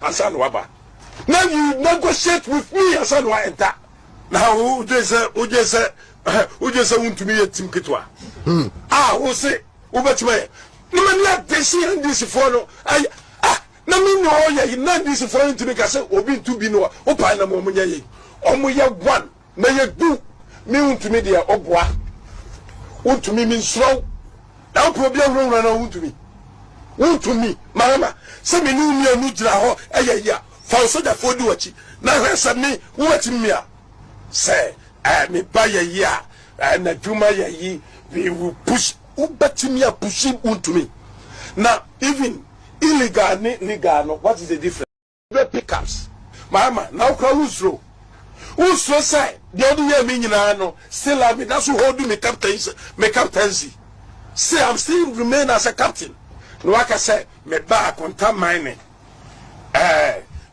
Asan Waba. Now you negotiate with me, Asan Wa enter. Now who just want to be a team kitwa. Who say, Ubatme? No man let this and this for no. Na me no ya na this for to make us obi to be no opa na mo munye omoye one na ye do me Wontumi de oboa Wontumi mi nsro na problem run na Wontumi mama se me nu mi anu gira ho ya fa so da fo di wachi na hwesa me wachi me a say me ba ya na dwuma yi we will push ubati a pushing Wontumi now even illegal legal no what is the difference the pickups mama now who's say the other year me no still I mean that's who hold me captaincy say I'm still remain as a captain no like I say me ba contact mining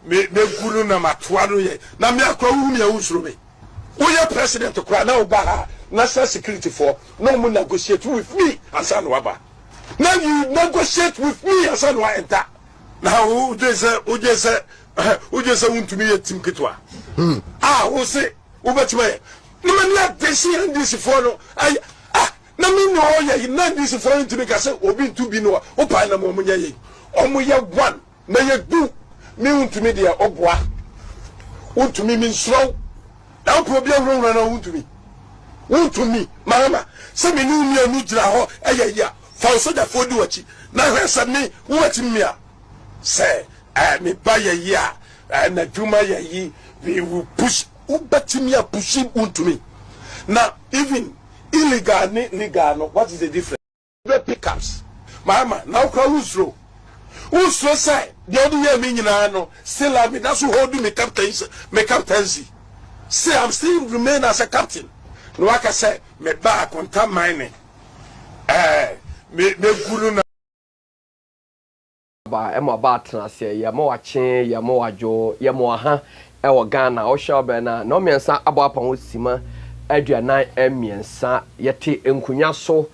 me guru na matwa no ye na me akwa hu me who's me who your president to cry now ba national security for no more negotiate with me Asan Waba. Now you negotiate with me as an enter. Now who just want to be a team kitwa. Who say Ubatme? No man let this and this for no. Na me no ya na this for to make us obi to be no opa na mo munye omoye one na ye do me Wontumi de oboa Wontumi mi nsro na problem run na Wontumi mama se me nu mi anu gira ho ya fa so da fo di wachi na hwesa me wachi me a say me ba ya na dwuma yi we will push ubati me a pushing Wontumi now even illegal legal no what is the difference the pickups mama now who's say the other year me no still I mean that's who hold me captaincy say I'm still remain as a captain no like I say me ba contact mining me guru na ba emo ba transe ya mo ache ya mo ajo ya mo aha e wo Ghana o shobe na no miensa abo apan osima aduanan emiensa yete enkunya so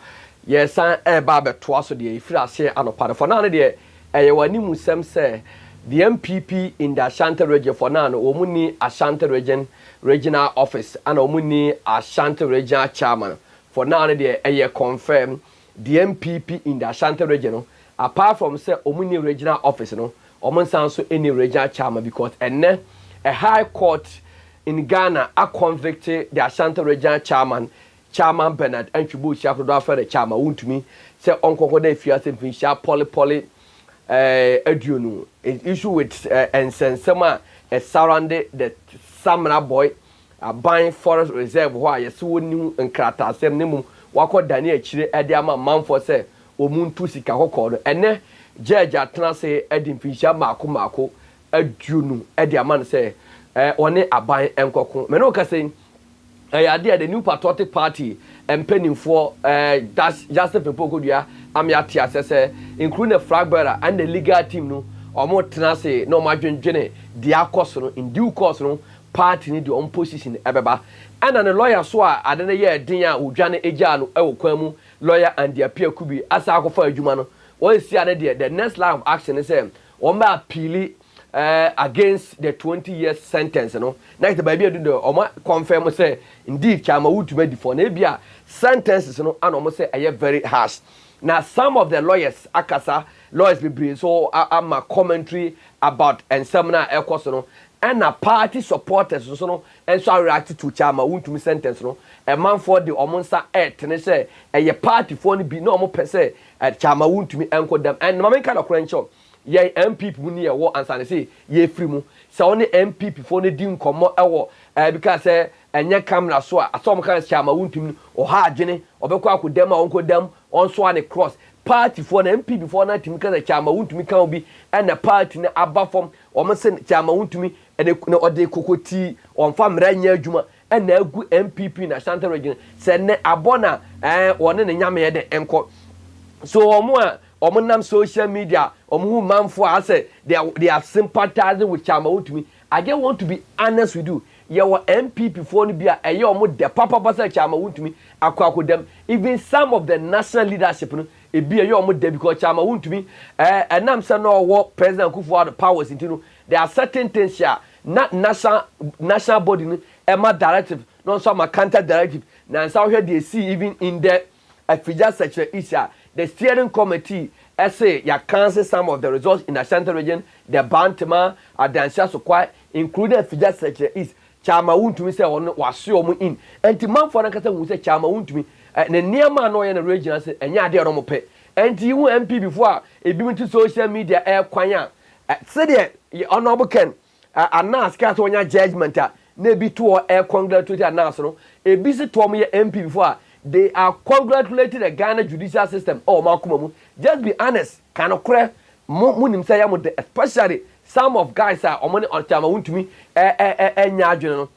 yesan e ba beto so de ifira ase anopa for na de eye wani musem se the NPP in the Ashanti region for now omuni Ashanti regional office and omuni Ashanti regional chairman for now de eye confirm the NPP in the Ashanti region apart from say omuni regional office no omonsan so any regional chairman because enne a high court in Ghana a convicted the Ashanti regional chairman Bernard Entwibu Shafodo after the chairman Wontumi say onko dey fiase finsha poly aduonu issue with ensensema surrounded the Samra boy buying forest reserve who yes woni nkrata asem nemu wako dani achire ede ama manfo se omuntu sika kokoro ene judge atena se edi mfinsha mako aduonu ede ama se one aban enkoko me no ka say ade the new patriotic party empenifo that's Joseph Pokodua amiati asese including the flag bearer and the legal team no omo tena se no madwenjene dia course no in due course no party ni the opposition ebeba and the lawyer so ade na ye din a odwane egia no ewokwan mu lawyer and their peer kubi asa akofa adwuma no won see ade the next line of action is o ma appeal against the 20 years sentence no next baby do the o confirm say indeed chama Wontumi di for na bia sentences no and o say aye very harsh. Now some of the lawyers akasa lawyers be bring so am a commentary about and seminar ekos no and a party supporters so no and so react to chama Wontumi sentence no a man for the omonsa ne say a party for ni bi no mo pese chama Wontumi enko dem and mama kind of crunch ye MPP mu ni e wo ansa ne say ye free mu say only MPP for ni di nkomo e wo because enye camera so asom kan chama Wontumi o ha adwene obekwa akodam a onkodam onso an cross party for na MPP for na timi kan chama Wontumi kan obi and the party na aba form o mo se chama Wontumi ene na ode kokoti on fa mra nya adwuma and na agu MPP na Ashanti region se ne abona woni ne nyame ye de enko so omo nam social media omo manfo ase they are sympathizing with chama Wontumi. I just want to be honest with you. Your MPP for ni bia eye omo de papa basa chama Wontumi akwakodam even some of the national leadership no e bia eye omo de because chama Wontumi enam se no wo president Kufuor powers intino there are certain things here not national body no ema directive no so ma counter directive na nsa hwe dey see even in the Afija section is the steering committee say ya cancel some of the results in the Central region the Bantama Adansia so quite including Afija section is Chama Wontumi say on was omo in enti man for na kasa wu say Chama Wontumi na niema no ye na region say enya ade ro mo pe enti wu MP before e bi mti social media e kwan a say the honorable Ken announce ka so nya judgment a na bi to e congratulate announce no e bi se to mo ye MP before they are congratulating the Ghana judicial system oh makumamu just be honest kind of cry munim say am especially some of guys are omoni on Chama Wontumi enya adwene no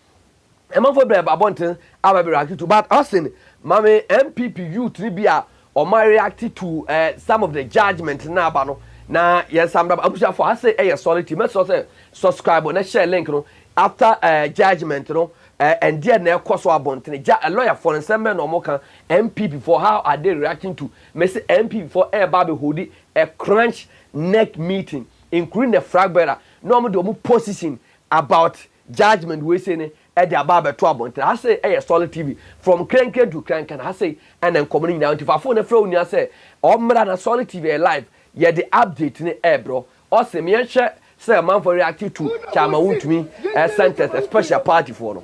e man for brebe abonten aba be react to but asin mame MPP youth ni bia o ma react to some of the judgment na aba no na yes am abusha for I say e solid me so say subscribe na share link no after judgment no and there na ekoso abonten a lawyer for nsem no mo kan MPP for how are they reacting to me say MPP for eba be hold a Crunch NEC meeting including the flag bearer no mo do position about judgment we say ne e dey aba beto abonten I say solid TV from cranker to cranker I say and then coming now if phone na flow ni say o mra na solid TV live ye the update ne bro o say me hwe say man for reacting to Chama Wontumi sentence a special party for no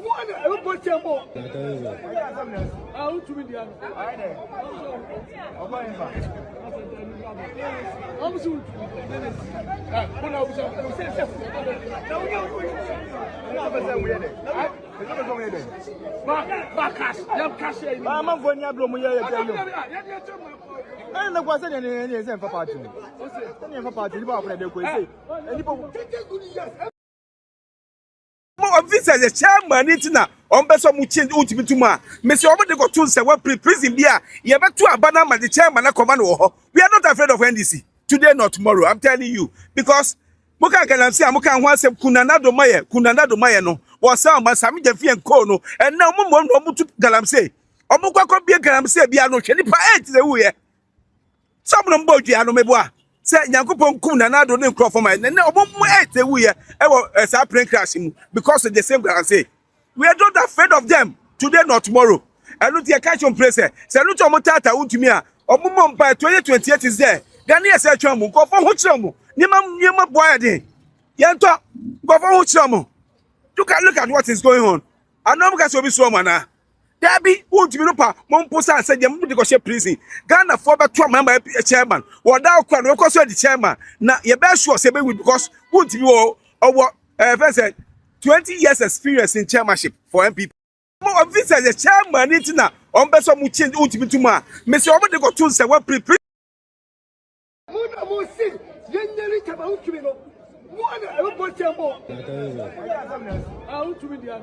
Officer the chairman itina ombeso mu change ultimate tuma me say omo de go tun say one prison bia ye beto abana ma the chairman na command wo ho we are not afraid of NDC today not tomorrow I'm telling you because muka galamse amuka ho asem kunanado maye no wo say ma sami jafi enko no and now mo tu galamse omo kwakọ bia galamse bia no hwe nipa 8 de wo ye some no mbodua no meboa say Nyankopon kum nanado ne nkrofo ma ne obomu 8 wu ye e wo sa plane crash mu because of the same guy say we are not afraid of them today not tomorrow enu tie catch on place say no to omotata Wontumi a omomo mpa 2028 is there Ghana yes e twa mu nkofo ho kire mu niema boy dey yento nkofo ho kire mu look at what is going on anom ka se obi so ma na Dabi Wontumi no pa mompo san say dem de go she prison Ghana for beto member chairman woda okwa no koso the chairman na ye be sure say be because Wontumi wo owo 20 years experience in chairmanship for NPP mo officer the chairman itina ombeso mu change Wontumi tuma me say omo de go tun say one pre mo si yennyeri Chama Wontumi no Wontumi dia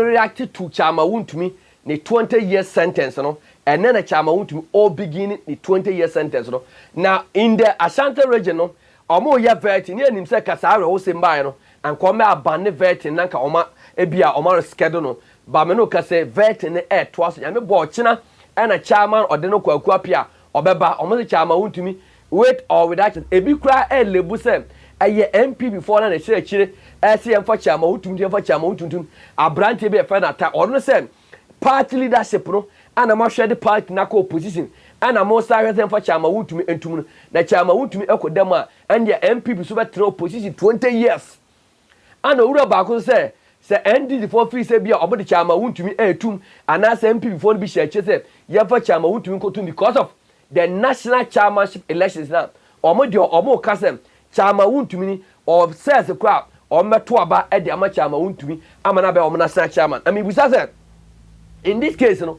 reacted to Chama Wontumi the 20-year sentence no and then Chama Wontumi all beginning the 20-year sentence no now in the Ashanti region no omo ya verti ni anim se kasare wo semba no anko me abanne verti nanka oma ebia oma schedule no ba me no kase verti ne to aso ya me bo china na chairman ode no kwaku apia obeba omo se Chama Wontumi with or without ebi kura lebu se eye MP before na chire SCM for Chama Wontumi for Chama Wontumi abrante be fe na ta ono se party leadership no ana ma hwe the party na ko opposition ana mo sa hwe for Chama Wontumi entum na Chama Wontumi ekodam a and the MP so betre opposition 20 years ana ura ba ko se NDC for free say bia obo de Chama Wontumi etum ana se MP before be share say ye for Chama Wontumi kotum because of the national chairmanship elections now omo kasem Chama Wontumi ni of says the crowd or meto aba e de ama Chama Wontumi amana be omo national chairman I mean we say in this case no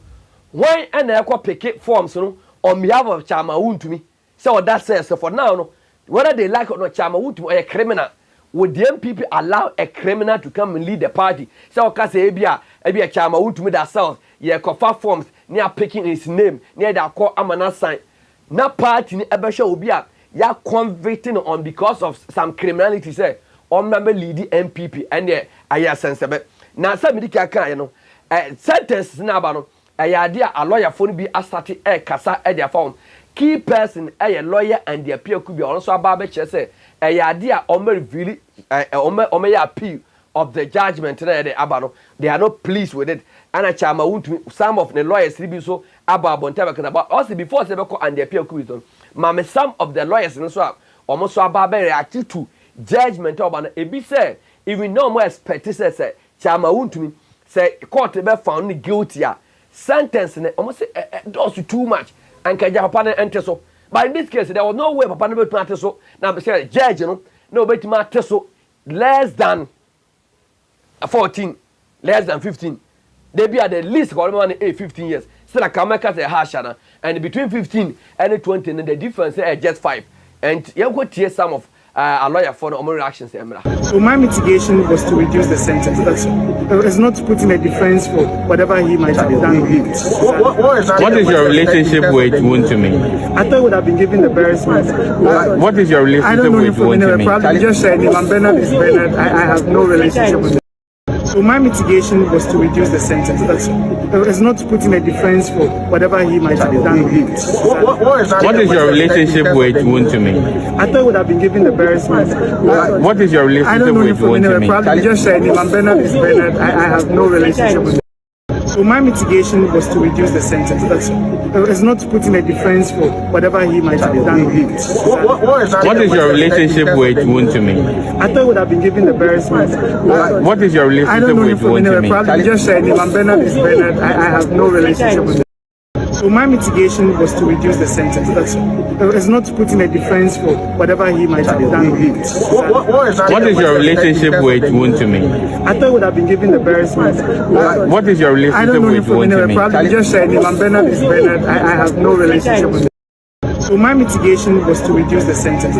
why and ekwa pick forms no on behalf of Chama Wontumi so that says so for now no whether they like or not Chama Wontumi or a criminal would the NPP allow a criminal to come and lead the party? So, Casa Ebia Chama, Wontumi that self, yeah, cover forms, near picking his name, near that call Amana sign. Na party ni ebesha obi a ya convicting on because of some criminality say on member lead NPP and the aya sensible na say me dika kan no sentence na ba no aya dia a lawyer phone bi asate kasa dia phone key person lawyer and the appeal could be also about be say aya dia o me reveal o me appeal of the judgment na the abano they are not pleased with it and Chama Wontumi some of the lawyers be so about Bontaba about also before they go and the appeal court mama some of the lawyers no so almost about react to judgment about e be say even no more expect say Chama Wontumi say court be found guilty sentence almost does too much and kaja papa na enter so but in this case there was no way papa no be to so now say judge no be to so less than 14 less than 15 they be at the least 15 years still a kameka say harshana and between 15 and 20 and the difference is just 5 and you go hear some of a lawyer for the reactions. So my mitigation was to reduce the sentence. It's not putting a defense for whatever he might have done. What is your relationship with Wontumi? I thought I would have been given the embarrassment. What is your relationship with Wontumi? Probably just said if I'm Bernard is Bernard, I have no relationship with him. So my mitigation was to reduce the sentence. It's not putting a defense for whatever he might have done. What is your relationship with Wontumi? I thought I would have been given the embarrassment. What is your relationship with Wontumi? Probably just said if I'm Bernard is Bernard, I have no relationship with him. So my mitigation was to reduce the sentence. It's not putting a defense for whatever he might have done. What is your relationship with Wontumi? I thought I would have been given the embarrassment. What is your relationship with Wontumi? Probably just said if I'm Bernard is Bernard, I have no relationship with him. So my mitigation was to reduce the sentence. It's not putting a defense for whatever he might have done. What is your relationship with Wontumi? I thought I would have been given the embarrassment. What is your relationship with Wontumi? Probably just said if I'm Bernard is Bernard, I have no relationship with him. So my mitigation was to reduce the sentence.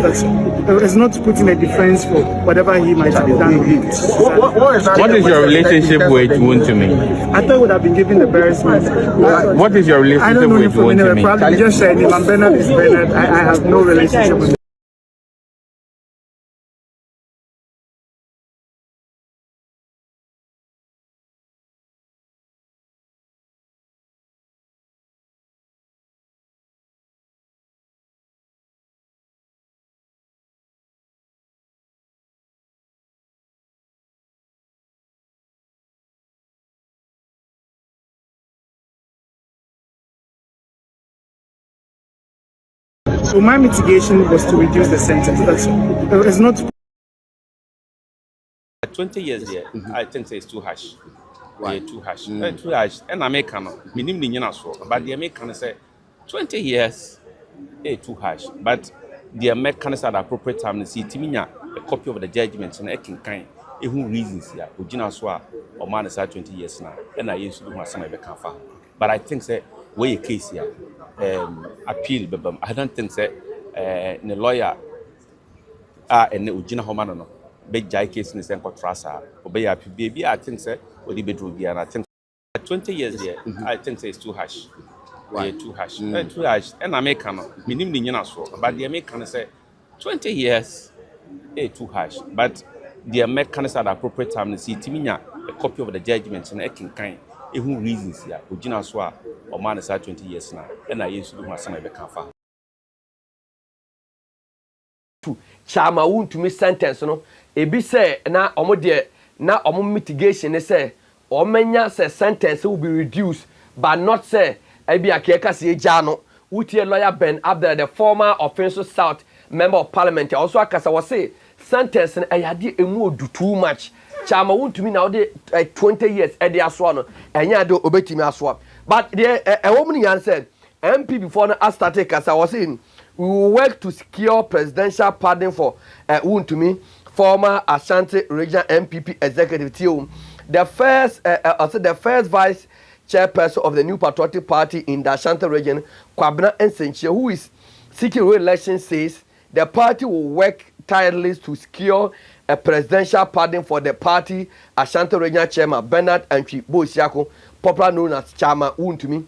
It's not putting a defense for whatever he might have done. What is your relationship with Wontumi? I thought I would have been given the embarrassment. What is your relationship with Wontumi? Probably just said if I'm Bernard is Bernard, I have no relationship with him. So my mitigation was to reduce the sentence. It's not 20 years here. I think it's too harsh. Right. Yeah, too harsh. Too harsh. And American, minimum so. But the American say 20 years, too harsh. But the Americans at the appropriate time to see Timinya a copy of the judgment and can kind. Who reasons here? Ujina Swa or man is 20 years now. And I used to do my son ever can find. But I think say where a case here. Appeal, but I don't think that the lawyer and the Ujina Homano, big jai case in the same contrasa, obey a baby. I think that will be bedroom and I think 20 years here, I think it's too harsh. Right. Too harsh. Too harsh. And American, minimum so, but the American say 20 years, too harsh. But the Americans at the appropriate time to see Timinya a copy of the judgment and can kind. Who reasons here? Ujina Swa or man is 20 years now, and I used to do my son ever can find. Chama Wontumi sentence no ebi say na omo de na omo mitigation ne say omenya say sentence will be reduced but not say ebi akeka say eja no utie lawyer Ben Abdel the former offensive South member of parliament also akasa was say sentence na ayade emu odu too much Chama Wontumi now de 20 years e de aso no enya de obetimi aso but the woman yan said MP before no started kasa was saying we will work to secure presidential pardon for Wontumi, former Ashanti Regional NPP executive team. The first vice chairperson of the New Patriotic Party in the Ashanti region, Kwabena Nsenchie, who is seeking re-election, says the party will work tirelessly to secure a presidential pardon for the party Ashanti Regional Chairman Bernard Antwi Bosiako, popular known as Chama Wontumi.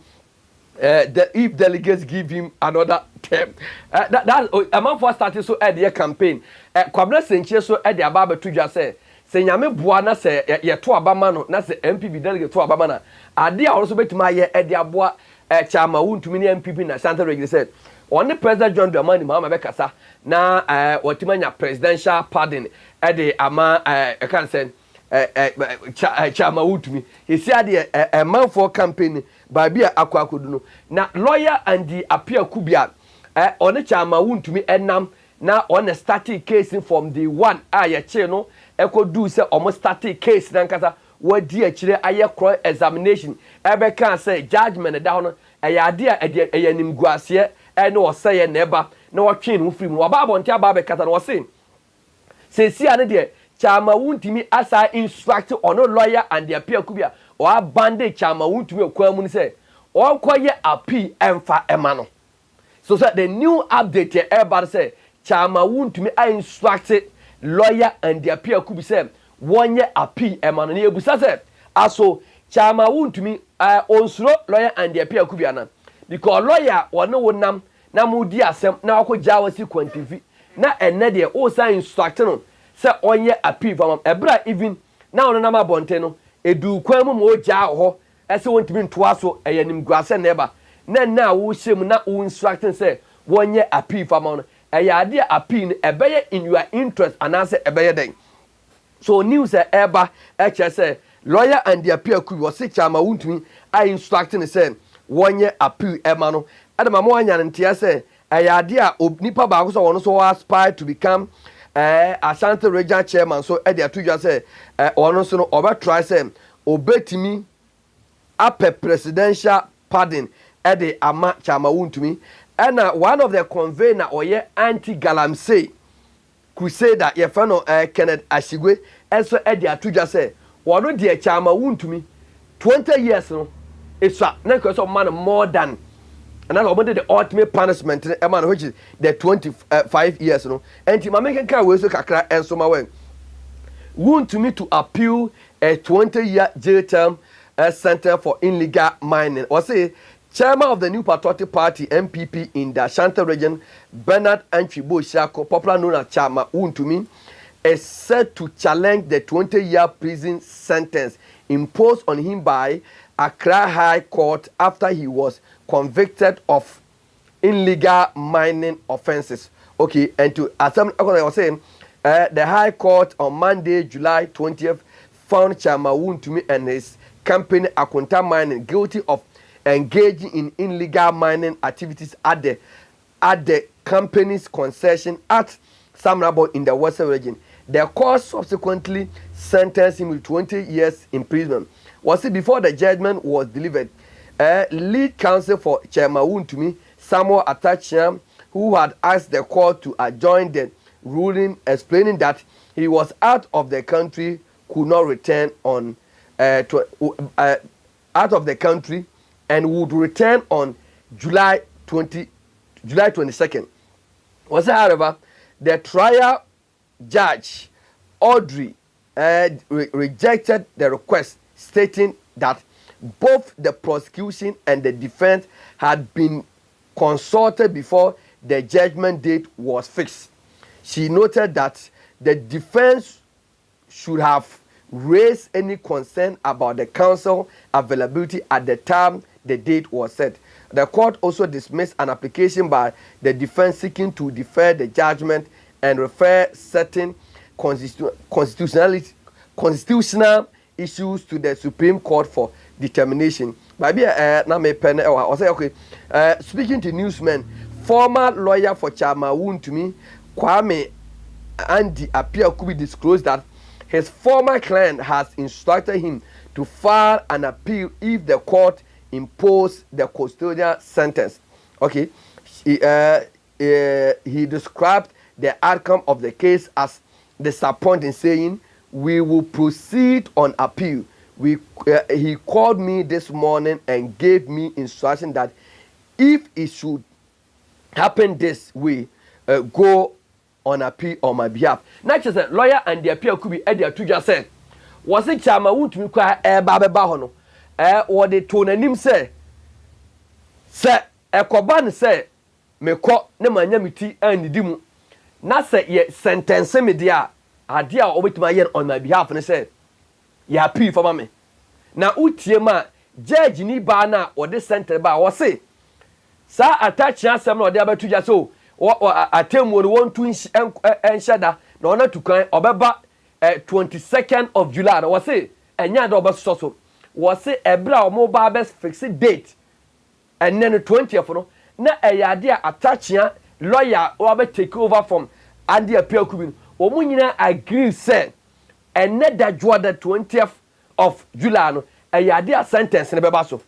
If delegates give him another term, that a month for starting so at the campaign. Kwabena Senche so at the Ababa Tuja say, Senyame Buana say, ye to Abamano, na say NPP delegate to Abamana. Adia also bet my year at the Abua Chama Wontumi NPP na Santa Region said. On the President John Dramani Mama Bekasa, na Watimanya presidential pardon at the Ama I can't say Chama Wontumi. He said a month for campaign. Babia akwakoduno na lawyer and the appeal kubia on the Chama Wontumi enam na on a static case from the one aye che no ekodu se almost static case na nkasa wadi akire aye cross examination ebe kan say judgment da no ade a eye nimguase no oseye na eba na wotwe no free mu wababo ntia ba be kata no wose se si ane de Chama Wontumi asa instruct on lawyer and the appeal kubia or abandon Chama Wontumi kwamuni say or kwaye appeal emfa emano. So the new update here everybody say Chama Wontumi I instructed lawyer and the appeal kubi say one year appeal emano ni ebusa say aso Chama Wontumi onsuro lawyer and the appeal kubi ana because lawyer wono wonam na mudi asem na akogya wasi kwantifi na enne de o say instruct no say onye appeal from ebra even na ono na mabonte no edu kwan mu mo gya ho ese wontimi ntoa so eyanim guase neba na wo hyem na wo instructing say wonye appeal from no eyade appeal ebeye in your interest anase ebeye den so news eba eche say lawyer and the appeal ku wo se Chama Wontumi I instructing say wonye appeal ema no adama mo anya ntia say eyade a nipa ba ko so wono so aspire to become Ashanti Regional Chairman so e dey atuja say ono so no oba try say obetimi ape presidential pardon e dey ama Chama Wontumi and one of the convener oye anti-galamsey crusader ye fa no Kenneth Ashigwe enso e dey atuja say wono dey Chama Wontumi 20 years no it's na because of man more than and now the ultimate punishment which is the 25 years no and my making car we so kakra and so my way Wontumi to appeal a 20-year jail term sentence for illegal mining or say chairman of the new patriotic party NPP in the Ashanti region Bernard Antwi Bosiako popular known as Chama Wontumi is set to challenge the 20-year prison sentence imposed on him by Accra High Court after he was convicted of illegal mining offenses. Okay, and to assembly, I was saying, the High Court on Monday, July 20th, found Chama Wontumi and his company Akunta Mining guilty of engaging in illegal mining activities at the company's concession at Samrabo in the Western region. The court subsequently sentenced him to 20 years imprisonment. Was it before the judgment was delivered? Lead counsel for Chama Wontumi, Samuel Atacham, who had asked the court to adjourn the ruling, explaining that he was out of the country, could not return on out of the country, and would return on July 22nd. Was however, the trial judge Audrey rejected the request, stating that both the prosecution and the defense had been consulted before the judgment date was fixed. She noted that the defense should have raised any concern about the counsel availability at the time the date was set. The court also dismissed an application by the defense seeking to defer the judgment and refer certain constitutional issues to the Supreme Court for determination. Maybe na me pen I say okay. Speaking to newsmen, former lawyer for Chama Wontumi, Kwame Andy Appiah Kubi disclosed that his former client has instructed him to file an appeal if the court imposed the custodial sentence. Okay, he described the outcome of the case as disappointing, saying, "We will proceed on appeal. He called me this morning and gave me instruction that if it should happen this way, go on appeal on my behalf. Not just a lawyer and the appeal could be Eddie to just say, was it Chama Wontumi cry Baba Bahono? Or the tone and him say, Sir, a Koban say, me call ne manyamiti and the dimu. Not say yet sentence me dear, a dear over to my yen on my behalf and say, ya appeal for mammy. Now, Utiema, Judge ni bana or this center bar was say, Sir, attach some or the other to just so. Or attempt would want to and shudder, no not to cry or baba 22nd of July. Was say, and yard over so was say a brow mobile best fixed date, and then the 20th. No, na a idea attaching lawyer or take over from Andy Appeal Kubin. Omunina agree, say, and net that draw the 20th of July. No, a idea sentence in the basso,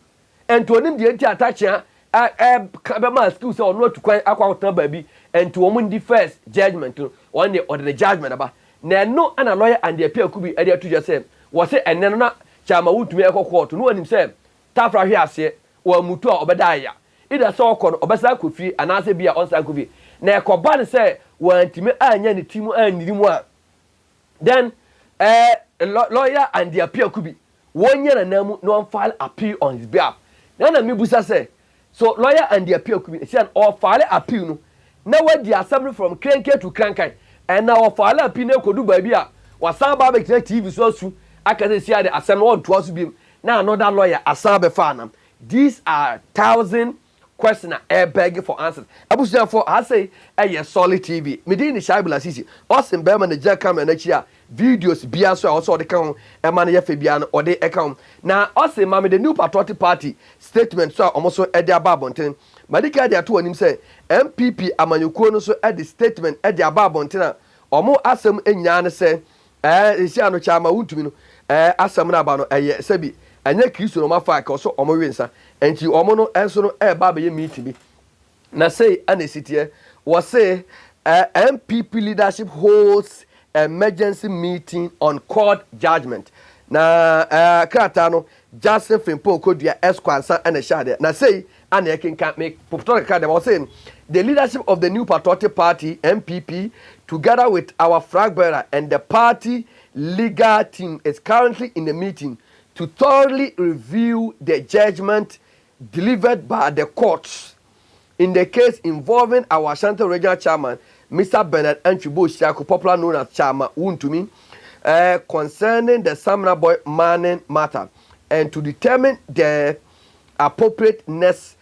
and to him the anti attaching. Kabema school say no to kwan akwa baby and to woman the first judgment one day or the judgment about na no ana lawyer and the appeal could be area to just say was say and na Chama Wontumi ekọ court no anim say tafra hwe ase wa mutu a obedaya ida so okọ no obesa kofi anase bia onsa kofi na ekoba ne say wantimi anya ne timu anirimu a then lawyer and the appeal could be one year na namu no file appeal on his behalf na me busa say so lawyer and the appeal could be say or file appeal no na what the assembly from cranky to cranky and now file appeal na kodu ba bia wasan ba be TV so su aka say the assembly want to also be now another lawyer asan be fa nam. These are 1,000 questions begging for answers. Abusia for I say a solid TV me dey ni shaibula sisi osin be man the camera na chia videos bia so also the kan e man ye fe bia no or the account na osin ma me the new patriotic party statement so almost e dey ababonten madika dey ato anim say NPP amanyukuo no so e the statement e dey ababonten a omo asem enyina ne say esi ano Chama Wontumi no asem na ba no eye sabi anya Kristo no mafa ka so omo wensa enti omo no enso no e ba be ye meeting bi na say anesitiye was say MPP leadership holds emergency meeting on court judgment na krata no Justin Fimpo Kodua Esquansa and a shade na say and I can make popular card was saying the leadership of the new patriotic party MPP together with our flag bearer and the party legal team is currently in the meeting to thoroughly review the judgment delivered by the courts in the case involving our Ashanti Regional Chairman, Mr. Bernard Anchibo Siako, popular known as Chama Wontumi, concerning the Samna Boy Manning matter, and to determine the appropriate next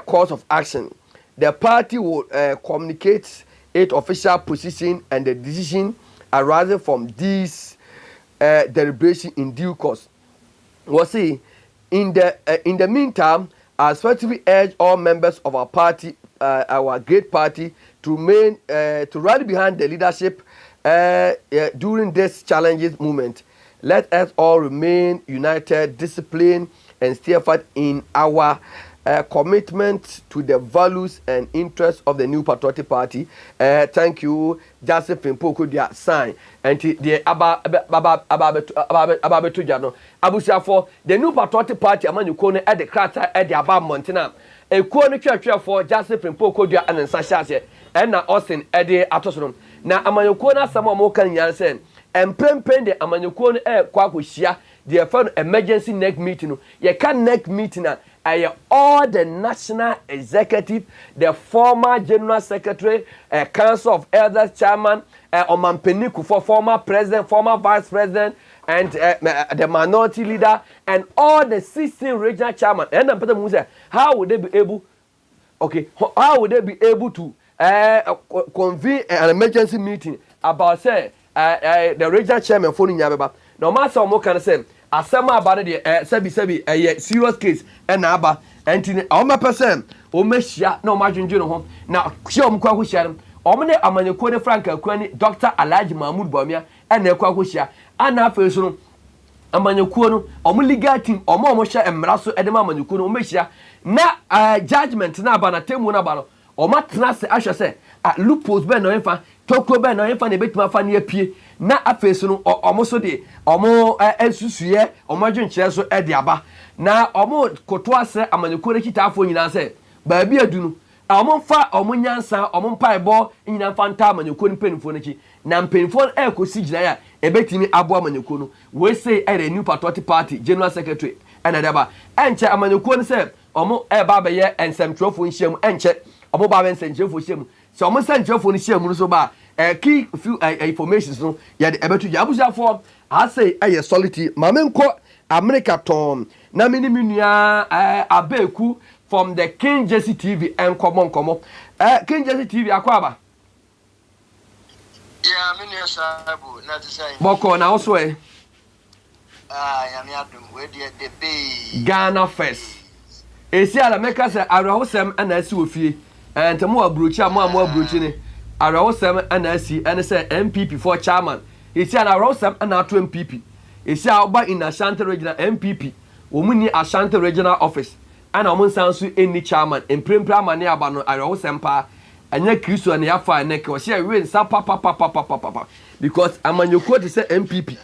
course of action. The party will communicate its official position and the decision arising from this deliberation in due course. We'll see. In the meantime, I especially urge all members of our party, our great party, to remain to rally behind the leadership during this challenging moment. Let us all remain united, disciplined, and steadfast in our commitment to the values and interests of the new patriotic party. Thank you, Justin Fimpo Kodua sign. And the Ababetu Jano. Abusia for the new patriotic party among you kone at the crater at the Abab Montana. A corner church for Justin Fimpo Kodua and Sasha and now Austin at the Atosum. Now Amayokona Sama Mokan Yansen and Pempen the Amayokone air Kwakushia, the fun emergency neck meeting. You can neck meeting. All the national executive, the former general secretary, council of elders chairman, Omampeniku for former president, former vice president, and the minority leader, and all the 16 regional chairman. And I'm putting say, how would they be able? Okay, how would they be able to convene an emergency meeting about say the regional chairman phoning Yababa? No matter what can I say. Asema about the sebi a serious case and aba and all my person o meshia no margin jono ho na hye om kwa hye omne amanyeko ne Frank Akwani Dr. Alhaji Mahmoud Bawumia and na kwa hye ana afeso no amanyeko no om legal team om hye emra so edema amanyeko no meshia na judgment na aba na temu na aba no om atena se ahwe se loopholes be no enfa tokro be no enfa na betima fa na apie na afeso no omo so de omo ensusuye omo adwenkyere so e de aba na omo koto ase amanyeko re kitafo nyina se ba bi adu no Omonfa omunyansa omumpa ebo nyina fanta amanyoko ni penfo nchi na penfo ekosi gina ya ebetimi abo amanyoko no we say e new patriotic party general secretary enadaba enche amanyoko ni se omo eba be ye ensem nhyiam enche omo ba be ensem nhyiam so omo ensem nhyiam no so ba key few informations no ya de ebetu ya abusafo I say solidity mamenko America tom na mini minua abeku from the King Jesse TV and common King Jesse TV akwaba yeah minua sabu na design boko na also ya mi adum we the bay Ghana first esi ala meka say arahosem ana asi ofie ntemo abrochi amo abrochi ni arahosem ana asi ene say NPP for chairman esi ala arahosem ana ato NPP esi oba in Ashanti regional NPP omuni Ashanti regional office ana omun sansu eni chairman emprempra mane aba no arahosem pa anya kristo na yafa na ke o se we nsa pa because amanyoko de say NPP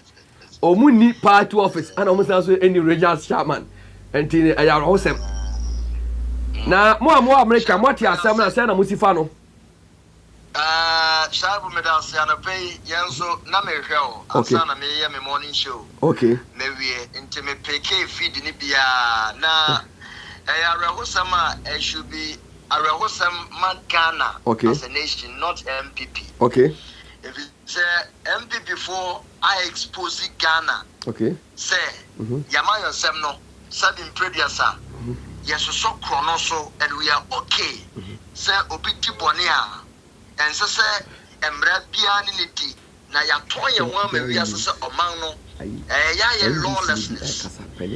omuni party office ana omun sansu eni regional chairman enti arahosem na mo America mo ti asem na say na musifa no Shabu medal say na pay yenso na me hwe o asa na me ye me morning show okay me wie enti me pk feed ni bia na arahosama should be arahosam Ghana as a nation not MPP okay if it's MPP for I expose Ghana okay say yama yosem no sabin prediasa yes so chronoso and we are okay say obiti bonia and say emra bia ni niti na ya toye wan ma wi asese oman no ya lawlessness and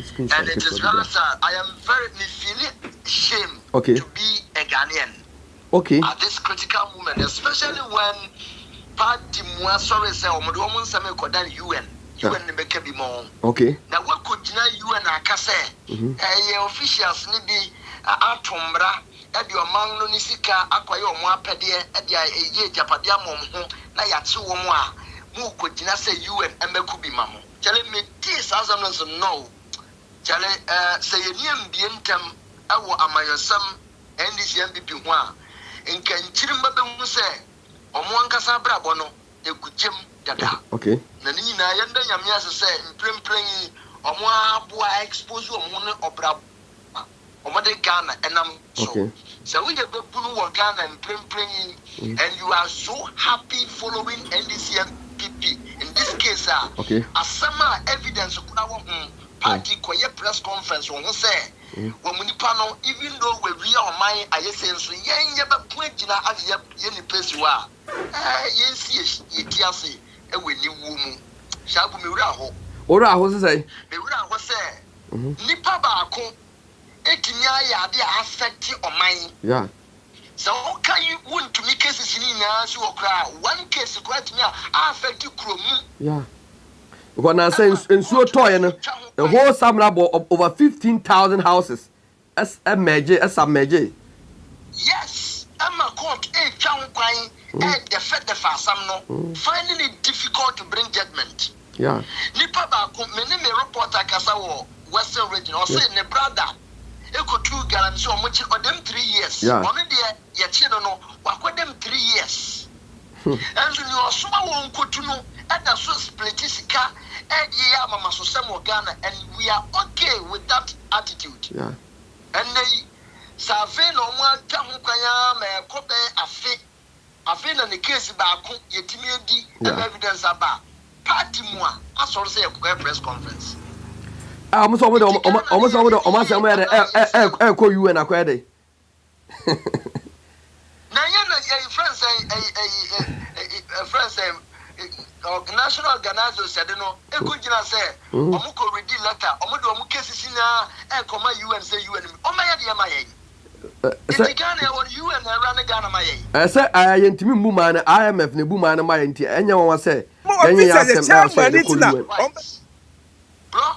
it is very sad. I am very feeling shame to be a Ghanaian at this critical moment, especially when party more sorry say omodo omun same kodan UN ni make bi mo na what could UN akase officials ni bi atomra edi oman no ni sika akwaye omo apede edi eje japade amom ho na yache wo mo a mu kogina say UN emeku bi mamo chale me this assumptions no chale say yeniem bi ntem awo amayosam NDC MPP ho a nka nchirimba be hu say omo ankasa brabo no ekujem dada na ni na yenda nyame asese mprempren omo aboa expose omo ne obrabo omode Ghana enam so we dey bunu wo Ghana mprempren and you are so happy following NDC MPP in this case asama evidence kuna wo party koye press conference wo say wo munipa no even though we oman ayese nso yenye be poagina ade ye ni pesi wa yensi yetiase ewe ni wo mu shabu me wura ho say me wura ho say nipa ba ko etimi ayade affect oman so can you want to make cases in na so okra one case quite me affect kromu because na say ensuo toy no the whole samrabo of over 15,000 houses as a major yes ama court twan kwan the fasam no finding it difficult to bring judgment nipa ba ko me reporter kasa wo Western region or say ne brother eko two guarantee o mochi odem 3 years ono de ye chi no wakodem 3 years and you osuma won kotu no and so split sika and ya mama so sem Ghana and we are okay with that attitude and they save no mo ata ho kwanya ma ekobe afi na the case ba ko yetimi edi evidence aba party mo a asoro say press conference almost over almost ko UN akwede na your friends national organizer said no ekugina say omuko read letter omudo omu cases na ekoma UN say UN omaya de maye say Ghana or UN run Ghana maye say ayentimi mbu man IMF ne bu man maye nti enya won say enya ya sem bro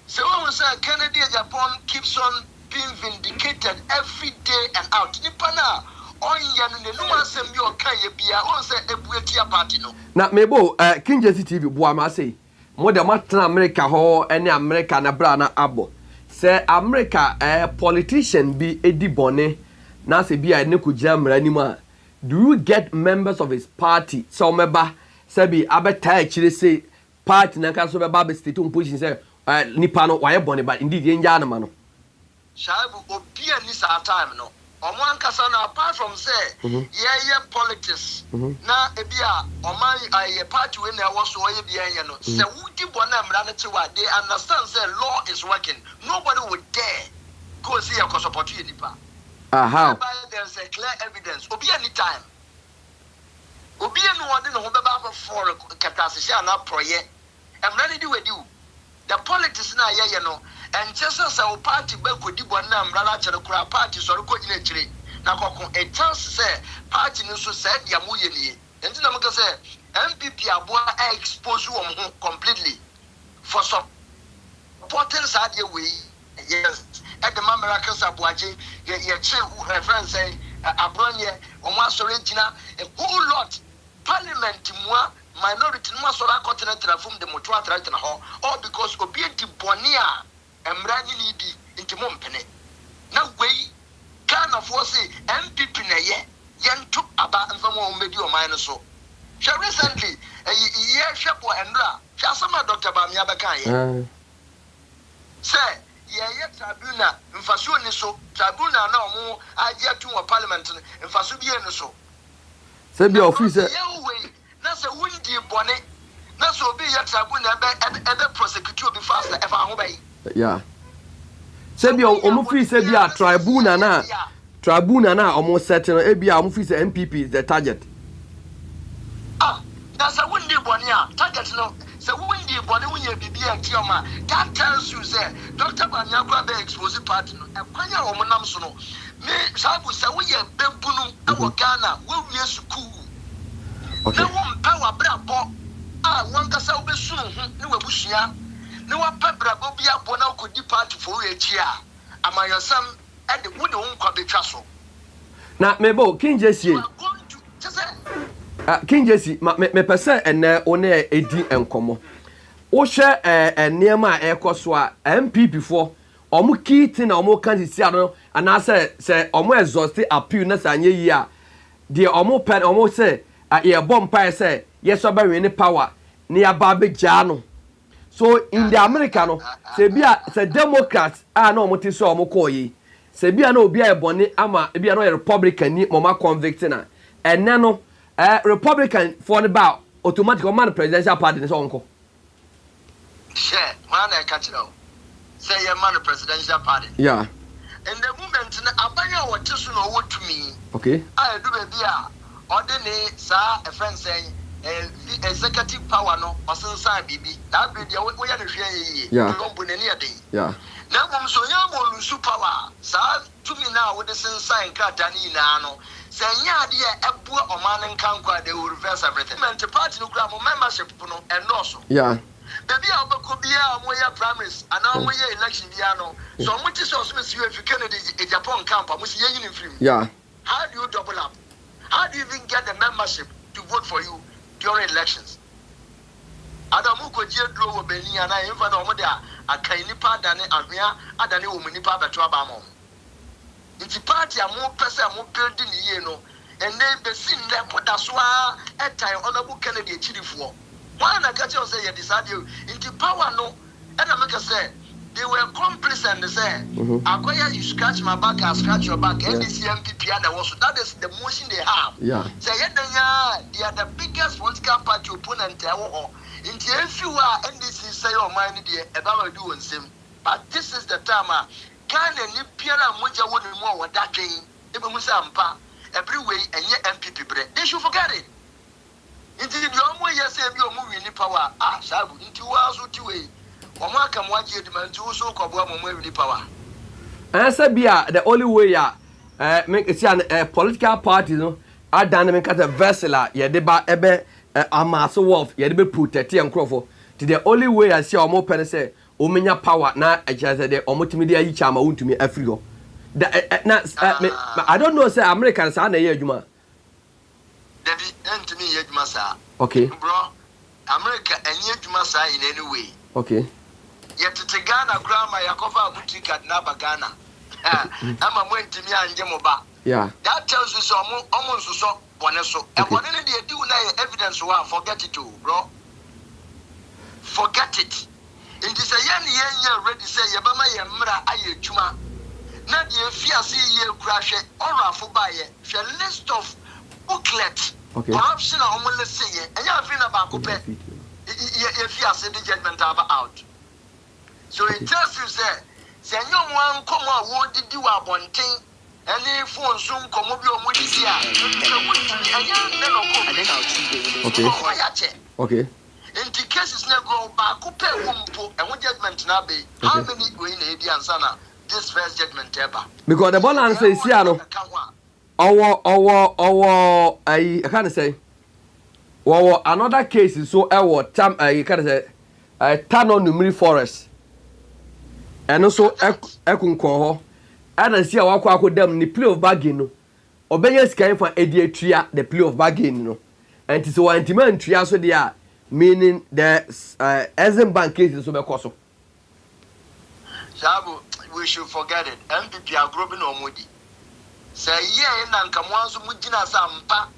so when say Kennedy Japan keeps on being vindicated every day and out nipana onya no no asem bi o kan ye bia on say ebuetia party no na mebo King Jesse TV bo am say mo de matna America ho ene America na bra na abo say America politician bi edi bone na se bia ne ko gyina mra ni mu a do you get members of his party so meba say bi abeta akire say party na ka so beba be state on position say nipa no waye bone but indeed ye nja anama no Shaibu obi ani sa time no omo ankasa na apart from say yeah politics na ebia oman aye party we na was so ye bia ye no say wudi bona mra na chewa they understand say law is working nobody would dare go see your support you nipa how there's a clear evidence obi any time obi enu wode no ho beba for katase na proye emra ni di wedi the politics na ye no and just as our party be kodi bona mra na chere kura party so ko nyina chire na kokon a chance say party no so say dia mo ye ni enti na mo ka say NPP aboa expose wo ho completely for supporting Sadia way yes at the Americans aboaje ye che reference say abronye o mo asore ntina a whole lot parliament moi minority no so ra continent from the moto atrat na ho all because obi di bonia emra ni di nti mo mpene na wei Ghana for say NPP na ye yentu aba mfamo o medi o man so she recently ye hwepo enra hwa sama Dr. Bamia beka ye say ye tribunal mfaso ni so tribunal na omo agia tu wa parliament mfaso bie ni so say be officer na say wundi bone na so obi ye tribunal ebe prosecute obi fast ever ho bai yeah say be omo free say be a tribunal na omo set no e be a omo free say NPP is the target na say wundi bone a target no say wundi bone wunya bibia tioma that tells you say Dr. Banyakwa be expose party no e kwanya omo nam so no me sabu say wo ye bebunu e wo Ghana wo wie school na wo mpa wa brabo won ka say wo be sunu ho ne wa bushia ne wa pa brabo bia bo na ko di party for we chi a amayosam e de wo de won kwa betwa so na mebo King Jesse King Jesse me pese ene one edi enkomo wo hwe enema ekoso a MPP for omo kiti na omo candidate ado ana se omo exhaust appeal na sanye yi a de omo pen omo se ye bomb pa se yes oba we power ne ya ba be ja no so in the America no se bia se Democrats na omo ti so omo ko yi se bia na obi a ebone ama bia no Republican ni mama convict na enne no Republican for the bow automatic man presidential party so onko share man I catch now say your man presidential party yeah in the moment na abanya what so no Wontumi okay I do be a ordinary sa a friend saying executive power no osensan bibi that be the we ya no hwe yi no bu nani ade yeah na bom so ya mo lusu power sa tumi na wo de sensan krata ni na no say nya ade e bua oman nkan kwa de reverse everything party no kra mo membership no enoso yeah baby abako bia mo ya primaries ana mo ya election bia no so mo ti so so si we Canada Japan camp mo si yin film yeah how do you double up how do you even get the membership to vote for you during elections adamu ko je duro wo beni ana imfa na omo de akan nipa dane ahwea adane wo nipa beto aba mo nti party amo pese amo build ni ye no ene be sin le poda so a etai honorable Kennedy chirifo why na catch us say you decide you nti power no and I make say they were complacent and say akoya you scratch my back I scratch your back and this NPP and was that is the motion they have say they are the biggest political party opponent nti if you are NDC say your mind there about do on same but this is the time Ghana ni piara moja woni mo wa daken e be musa ampa everywhere enye MPP bre they should forget it nti the omo yes e bi omo win power sabu nti wa so ti we omo aka mo age edman nti wo so kobo omo win power answer bia the only way make it an political party no adan me kata vessel ye de ba ebe amaso wolf ye de be protect enkrofo to the only way I see omo pen say omenya power na ejaze de omotimi de ayi chama Wontumi afri ho I don't know say Americans are na ye adwuma David Antony ye adwuma sa okay bro America enye adwuma sa in any way okay ye tete Ghana grandma yakofa boutique na ba Ghana ama mo ntimi anje mo ba Yeah. That tells you some almost so boneso. And what did they do now? Evidence one, forget it too, bro. Forget it. In this year ready say Yabama Yamra Aye Juma. Not the fear see ye crash it or for buy it. A list of booklet. Corruption or almost say it. And you have been about Coupe. If you are saying the judgment out. So it tells you, say, no one come on, what did you want one thing? Any phone soon come up your money here. Okay. In the cases never go back, compare Wumpo and what judgment now be. How many going in Sana this first judgment ever? Because the one answer is Siano. I can't say. Well, another case is so our time I can't say Tano Numeri Forest. And also Ekunko. And I see our quack with them the play of bargain. Obeyers came for Ediatria, the play of bargain, no. And it's one intimate tria so they are meaning the Ezen Bank case is over Koso. Shabu, we should forget it. NPP are growing on Moody. Say, yeah, and come once Mujina Sampa.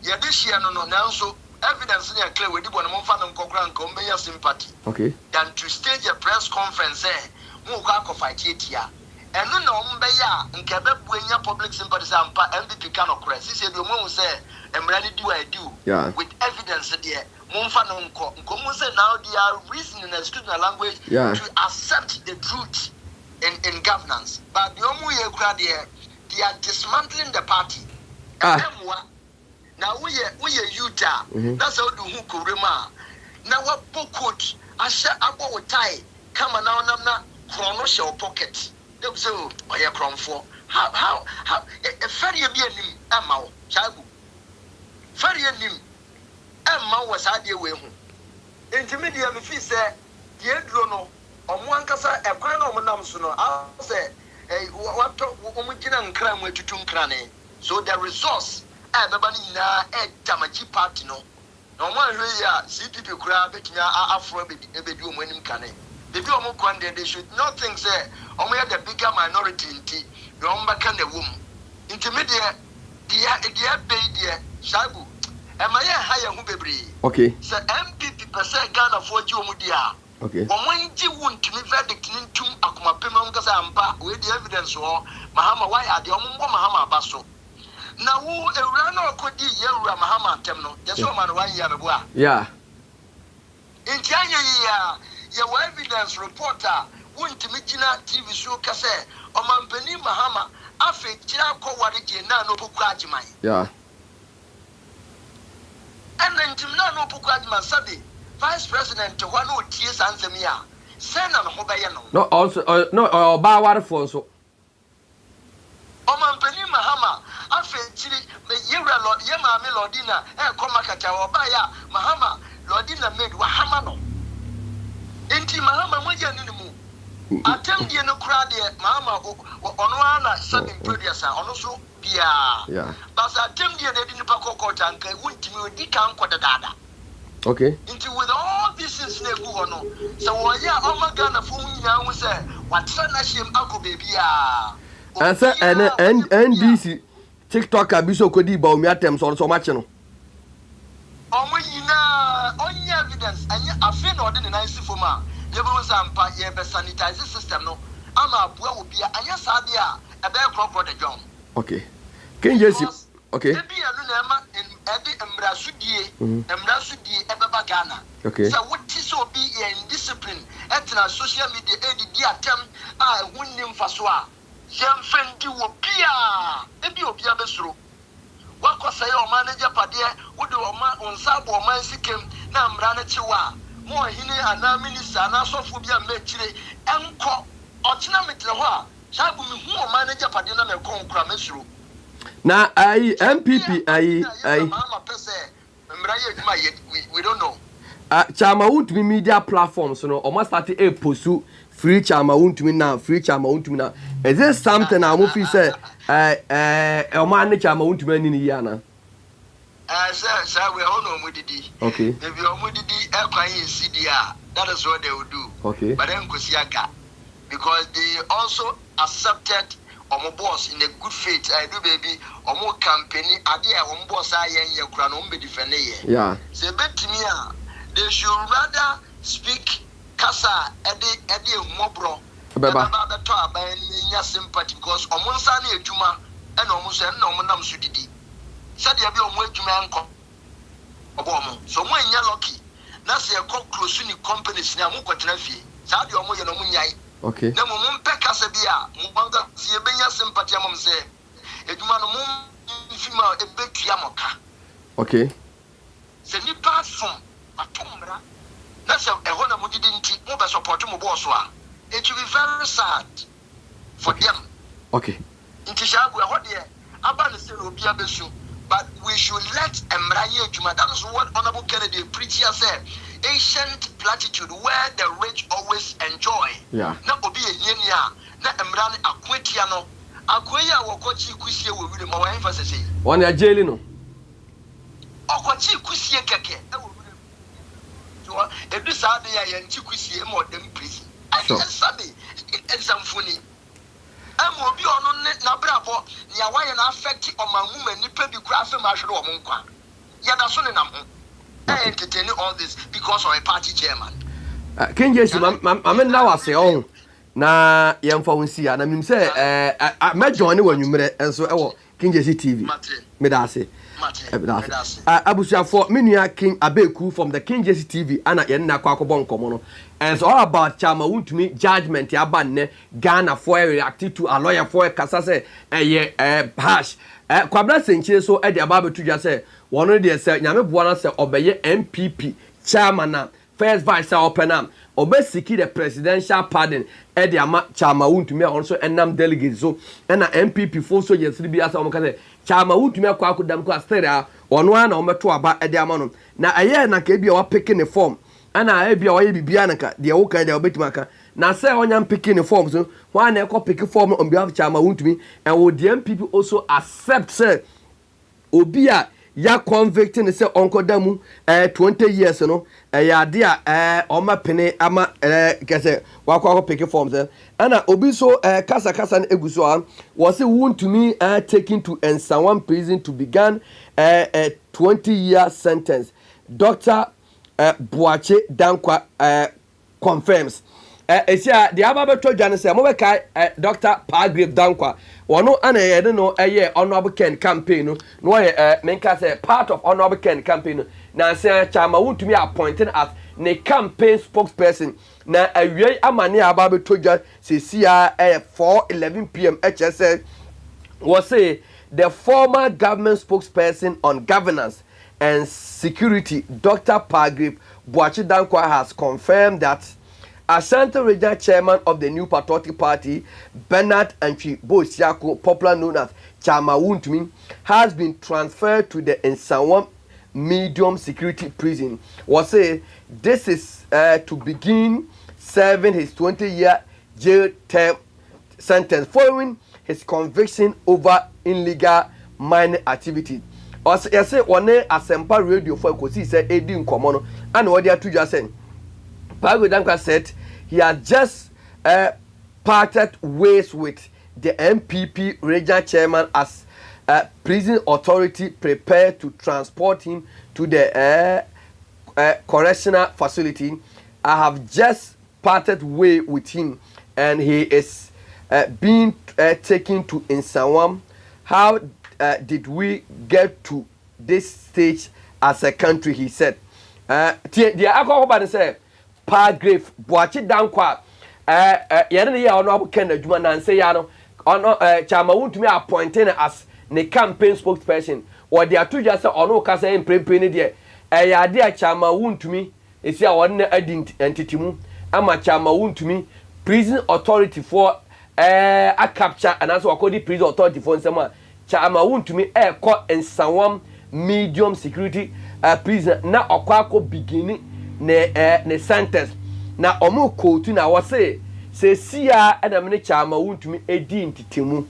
Yeah, this year, no, now so evidence in a clear with one month and Cochrane convey sympathy. Okay. Than to stage a press conference, Mukako fight here. And no, Mbeya, and Quebec, when your public sympathy Sampa, NPP cannot press. He said, the woman say, and ready do I do. Yeah. With evidence there. Say now they are reasoning and excuse my language to accept the truth in governance. But the Omu they are dismantling the party. Now we are Utah. That's how do who Kurema. Now what book coach I share about tie come on now chrono show pocket. They say oh yeah crom for how a ferry be a nim Emma Chabu. Ferry nim Emma was had your way home. Intermediate if he said the Edrono or one casa a crown of Namsuno. I'll say what Omukina and crime were to Tunkrane. So the resource everybody na Tamachi party no. No one here CPP crab Afro Ebedu when him can. The Biomukande they should not think say only the bigger minority in tea. You can the womb. Intermediate dear baby Shabu. Am I higher Hubebri? Okay. So MPP per se Ghana for Jomudia. Okay. When you want to be verdict into Akuma Pimangas Ampa with the evidence or Mahama, why are the Omo Mahama Basso? Now, who a runner could be Yara Mahama Temno, just one why Yabua. Yeah. In China, your evidence reporter went to Mijina TV show Casse, or Mampeni Mahama, Afi Chirako Wariki, Nano Pukwajimai. Yeah. And then to Nano Pukwajima Sabi. Vice President to one who tears answer me. Send on Hobayano. No, also, no, Bawa for so. Oman Penny Mahama, I feel chili, the Yera Lord Yama Melodina, and Comacacha or Baya, Mahama, Lordina made Wahamano. Inti Mahama Mujanimu. Attempt the no crowd, Mahama, Onoana, Sabin Producer, also, yeah. But I attempt the Edin Paco Tank, went to me, Dicam Quadada. Okay. Into with all this is no. So yeah, oh my God, for me now say what's a shame uncle baby. And sir, and NDC TikTok abiso kodi ba omi atem so much no. Omo yina only evidence and I feel no dey nice for ma. You be sampa ye be sanitize system no. Ama abua obi anya sade a e be crop for the job. Okay. Can you see? Okay. Ebi anu na ma edi embrasudie ebeba Ghana. Okay. So what is so be in discipline etna social media edi di atem a hunnim faso a yemfendi obia ebi obia besuro. Wakosay o manager pade wo de o ma onsabo o man sikem na mra na chiwa mo hini ana minister na sofo bia mechire enko ochina metre ho a shabu mi hu o manager pade na me konkura mesuro. Na MPP we don't know. Chama Wontumi media platforms no almost started a pursue free Chama Wontumi now, free Chama Wontumi now. Is this something I move say o man Chama Wontumi ni yana? Sir, we all know Mudidi. Okay. If you are Mudidi in CDR, that is what they will do. Okay. But then Kusiaga, because they also accepted omo boss in a good faith I do baby omo company ade omo boss ayen ye kura no be defend ye yeah say betimi a they should rather speak kasa ede mobro baba beto aban nya sympathy because omo nsa na edwuma e na omo so na omo nam so didi said ya bi omo edwuma enko obo so mo nya lucky na se e close ni companies ni amu kwatena fie sa de omo ye no mo nyai okay na mo mpeka se bia mo banga se benya sympathy amom se edwuma no mo mfima ebetua moka okay se ni platform atomra na se e ho na mo didi nti mo be support mo boss a it will be very sad for them okay nti shagu e ho de aba ne se no obi abesu but we should let emraye edwuma. That is what Honorable Kennedy preached here said. Ancient platitude where the rich always enjoy. Yeah. Na obi enyenia na emrane akwetia no akweya wokochi kusie wo wile ma wa emphasis say. One ya jail no. Okochi kusie keke e wo wile. So ebi sa de ya yanchi kusie mo dem prison. Sure. Sabe examfuni. Amo obi ono na brabo ya wa ya na affect omanwu manipa bi kura afa ma hwere o mo nkwa. Ya da so ne nam ho. Entertaining all this because of a party chairman. King Jesse, I'm now I say, oh, na yamfa unsi ya na mim say me join when you mere enso King Jesse TV. Me da say. Abusia me nua King Abeku from the King Jesse TV ana ye na kwa akobon komo no. And so all about Chama Wontumi judgment ya ban ne Ghana for react to a lawyer for kasa say hash kwabra senchire so e de aba betu dwa say wono de say nyame boa na say obeye NPP chairman na first vice open am obesiki the presidential pardon e de ama Chama Wontumi also enam delegate so na NPP for so yesiri bi asa omka say Chama Wontumi akwa akodam ko astera ono ana ometo aba e de ama no na aye na ka bi wa pick in the form ana ebia oye bibia nka de wo kan de obetimaka na say onyam picking the form so why na e pick form on behalf of Chama Wontumi and would the MPP also accept say obi a ya convicting say onko damu 20 years no ya de a oma pene ama kese wakwa pick form say ana obi so kasa na eguso a was Wontumi taken to Nsawan prison to begin a 20-year sentence. Dr. Boache Dankwa confirms. Esia the ababeto dwane say mo be kai Dr. Pagrave Dankwa wono ana ye no eye honorable Ken campaign no ye menka say part of honorable Ken campaign no na say Chama Wontumi appointed as ne campaign spokesperson na awie amane ababeto dwa se sia 4:11 p.m. HSL was say the former government spokesperson on governance and security, Dr. Pagrave Boache Dankwa, has confirmed that Ashanti Regional Chairman of the New Patriotic Party, Bernard Antwi Bosiako, popular known as Chama Wontumi, has been transferred to the Nsawan medium security prison. Was say this is to begin serving his 20-year jail term sentence following his conviction over illegal mining activity. Also, I say one Asempa radio for Kosi said Edi Nkomono and what they are to just saying. Pago Dankwa said he had just parted ways with the NPP regional chairman as prison authority prepared to transport him to the correctional facility. I have just parted way with him and he is being taken to Nsawan. How did we get to this stage as a country, he said. The alcohol say Pagrave Boache Dankwa yene ya ono Ken adwuma na say ya no ono Chama Wontumi appointed as the campaign spokesperson or the atuja say ono ka say mprempren ne de ya de Chama Wontumi esi a won entity mu ama Chama Wontumi prison authority for a capture and also according prison authority for nsema Chama Wontumi ko Nsawan medium security prison na okwako beginning ne sentence na omo kotu na wo say sia adam ne Chama Wontumi edi ntitemu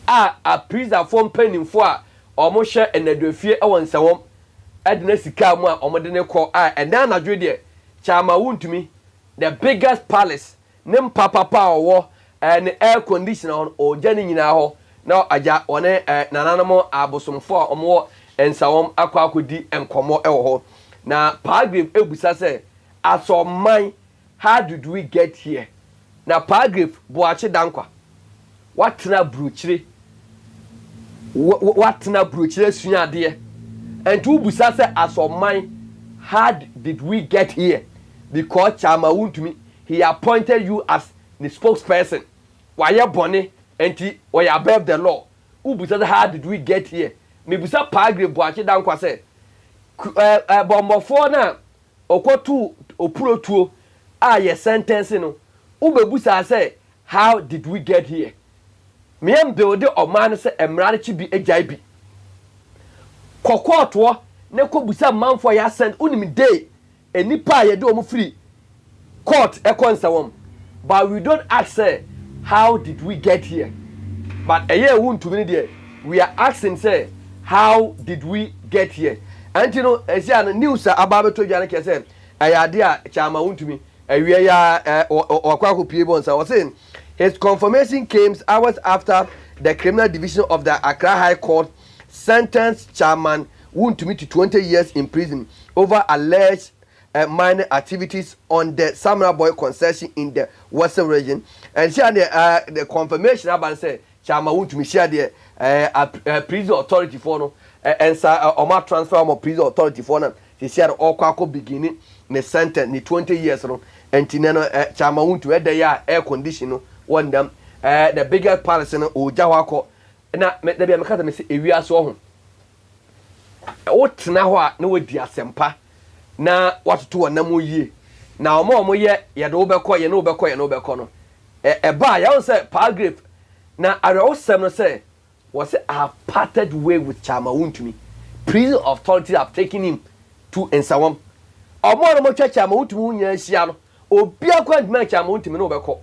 a prison form penimfo a omo hye enadofie e won Nsawan adina sika mu a omo de ne ko and then anadwo de Chama Wontumi the biggest palace ne mpapapa owo and air conditioner on or Jenny nyina now aja one nananamo abosomfo omo ensawom akwakodi enkomo ewo na paragraph ebusa say as of mine how did we get here na paragraph boache dankwa watna bruchire sunya de and to busa say as of mine how did we get here because Chama Wontumi he appointed you as the spokesperson why you bonny and why above the law ubusa how did we get here me busa paragraph boache dankwa say bombofo na okotu opurotuo ye sentence no ubebusa say how did we get here me am build the man say emrade chi bi ejai bi kokoto ne ko busa manfo ya send unim day enipa ye de omo free court e consawom but we don't ask say how did we get here but Wontumi there we are asking say how did we get here and you know the news about to Jana say ayade a Chama Wontumi awie ya okwaku piebo nsa was saying his confirmation came hours after the criminal division of the Accra High Court sentenced Chairman Wontumi to 20 years in prison over alleged minor activities on the Samara Boy concession in the Western region. And she had the confirmation about say Chairman Wontumi share the prison authority for no and Oma transfer of prison authority for no. She shared all kwako beginning the sentence ni 20 years no. And Tinano Chairman Wontumi the air condition no one them the bigger palace no Ojawako na me be mekata me say ewia so ho. Wotena ho a na wodi asempa na watoto wanam yie na omo ye ye do obekọ ye no obekọ no ba ya won say paragraph na arewosem no say was I have parted way with Chama Wontumi prison authorities have taken him to Ensawam omo no mo twa Chama Wontumi nya hia no obi akwa ndima Chama Wontumi no obekọ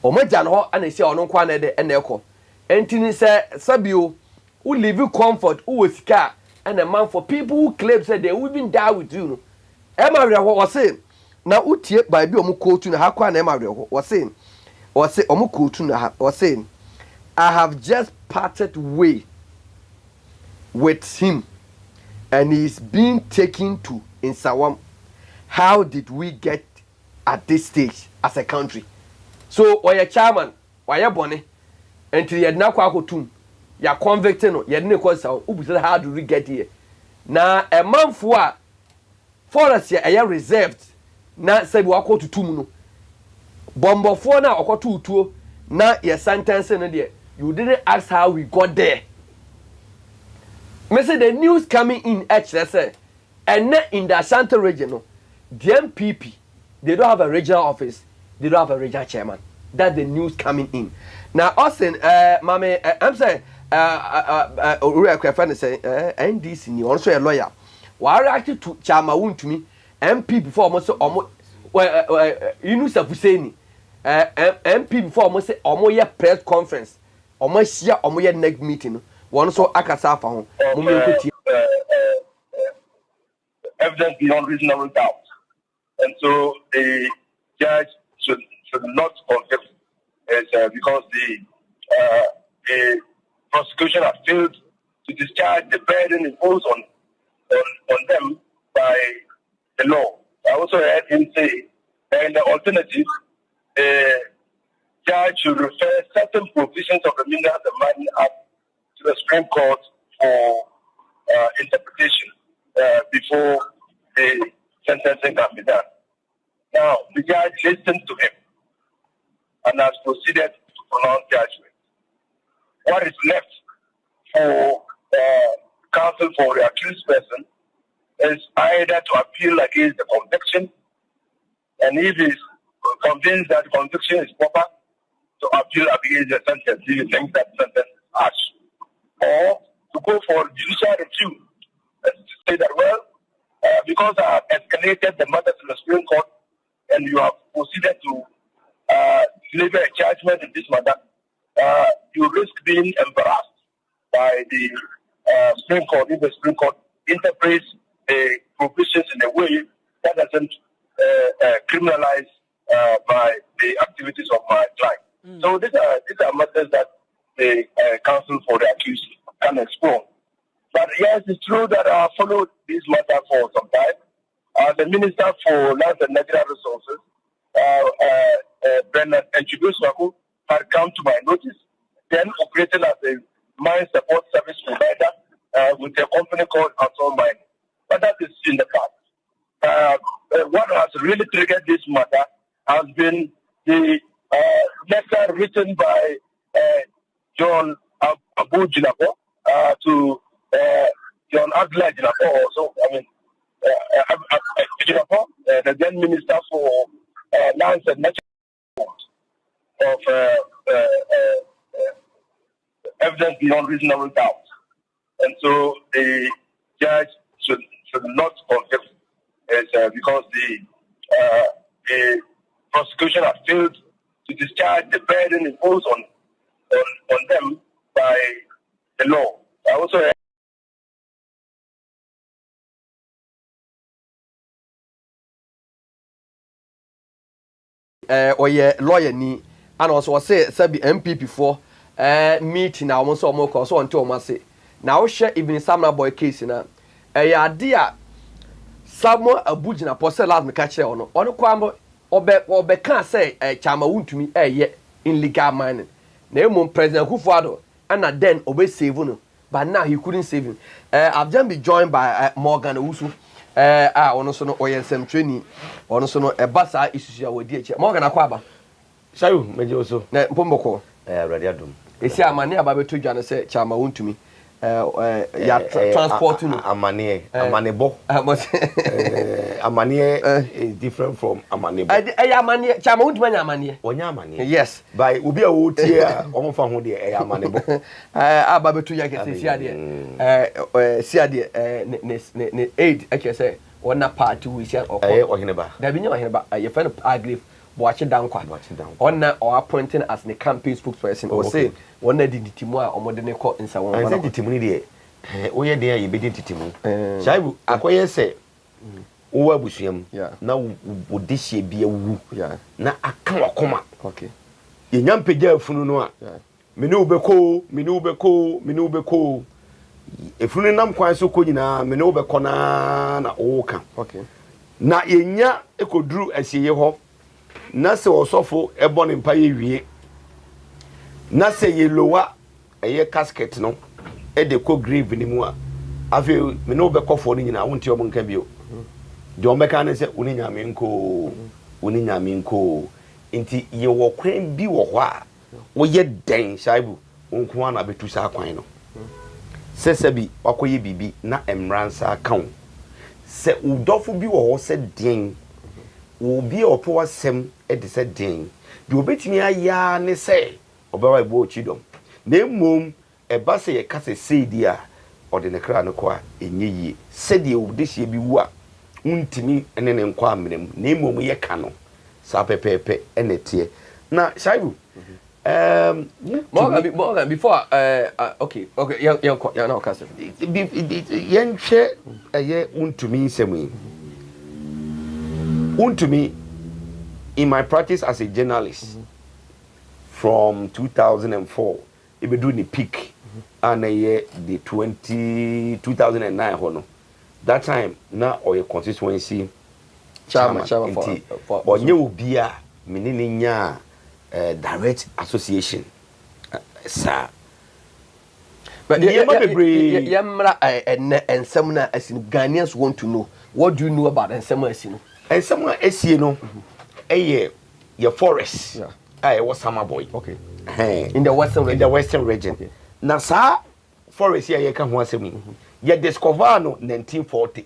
omo ja no ho ana hia ono kwa na de na ekọ entini say sabio who live in comfort who was scar and a man for people who claim said they will even die with you. Emma was saying, now utie by be omuko to na hakwa na Emma was saying, omuko to na was saying, I have just parted way with him and he's being taken to Nsawam. How did we get at this stage as a country? So, why a chairman, why a bonnet, until you had not quack ya convicted no ye ne kwasa ubusa how do we get here na a manfo a forest ya reserved na sabi wako tutum no bombofo na okoto utuo na ye sentence no there you didn't ask how we got there me say the news coming in say and in the Ashanti region no the NPP they don't have a regional office they don't have a regional chairman that's the news coming in now Austin mame I'm saying Uriah Kwefane say NDC ni also a lawyer. Wa react to Chama Wontumi MP before almost omo Yunus Abuseni MP before almost say omo ye press conference omo share omo ye NEC meeting one so akasa afa ho evidence beyond reasonable doubt, and so the judge should not convict because the prosecution has failed to discharge the burden imposed on them by the law. I also heard him say that in the alternative, the judge should refer certain provisions of the Minerals and Mining Act to the Supreme Court for interpretation before the sentencing can be done. Now, the judge listened to him and has proceeded to pronounce judgment. What is left for counsel for the accused person is either to appeal against the conviction, and if he is convinced that the conviction is proper, to appeal against the sentence if he thinks that sentence is harsh, or to go for judicial review and to say that, well, because I have escalated the matter to the Supreme Court and you have proceeded to deliver a judgment in this matter, you risk being embarrassed by the Supreme Court if the Supreme Court interprets the provisions in a way that doesn't criminalize by the activities of my client. So these are matters that the counsel for the accused can explore. But yes, it's true that I followed this matter for some time. The Minister for Lands and Natural Resources, Bernard Enchibusaku, had come to my notice, then operating as a mine support service provider with a company called Asol Mine. But that is in the past. What has really triggered this matter has been the letter written by John Abu Jinapo to John Adler Jinapo, also, Jinapo, the then Minister for Lands and Natural of evidence beyond reasonable doubt. And so the judge should not convict because the prosecution has failed to discharge the burden imposed on them by the law. I also lawyer ni and also say sabi NPP for meeting na almost almost cause on to almost say now share even Samuel boy case na ya dia Samuel Abujina pose last me catch ono kwambo obe kan say chama Wontumi ye illegal mining na emom President Kufuado and then obe save no but now he couldn't save him. I've just been joined by Morgan Owusu ono so no oyensem training ono so no basa isusu ya wodi eche Morgan akwaba Shayu meje oso na mpomboko ready adum esi amane aba beto dwane se chama Wontumi ya transport no amane bo amane is different from amane bo amane chama Wontumi nya amane onya amane yes by obi a wo tie a omo fa ho de amane bo aba beto ya ke se si ade ne aid ake se wona party we share ohene ba da bi nya ohene ba ye fa no agree watch down on or appointing as the campaign spokesperson or say one of the timu a omo de ne ko nsa won na the timu ni de oye de ya be de timu shaibu akoye se wo abusuam na wo de hie bia wu na aka wakoma okay ye nyampagya afunu no a me ne ubeko efunu nam kwan so ko nyina me ne ubeko na oka okay na yenya ekoduru asiye ho na se osofo ebo ne mpa ye wie na se ye lowa eye casket no e de ko grave ni mu a afi me no be kofo ni nyina wonte omo nka bio de omeka ne se oni nyame nko nti ye wo kwan bi wo ho a wo ye den shaibu onko na betu sa kwan no se bi wakoye bibi na emransa kan se udofo bi wo ho se den obi opo asem edi se den bi obetimi aya ne se obawa ibo chidom na emom eba se ye kase seedi a ode ne kra ne kwa enye yie se de obdehie bi wu a untimi ene ne nkwa amrem na emom ye ka no sa pepepe enete na shaibu Morgan before okay ya na kase yenhwe eye untumi nsemi Wontumi, in my practice as a journalist from 2004, it be doing the peak and the 2009 hono. That time na or a constituency chairman for new bia minininya direct association sir. But yamra and some as Ghanaians want to know. What do you know about Nsema Esino? And someone Esino, your forest. I was summer boy. Okay. In the western region. Okay. Now, sir, forest here you can once me. You discover no 1940.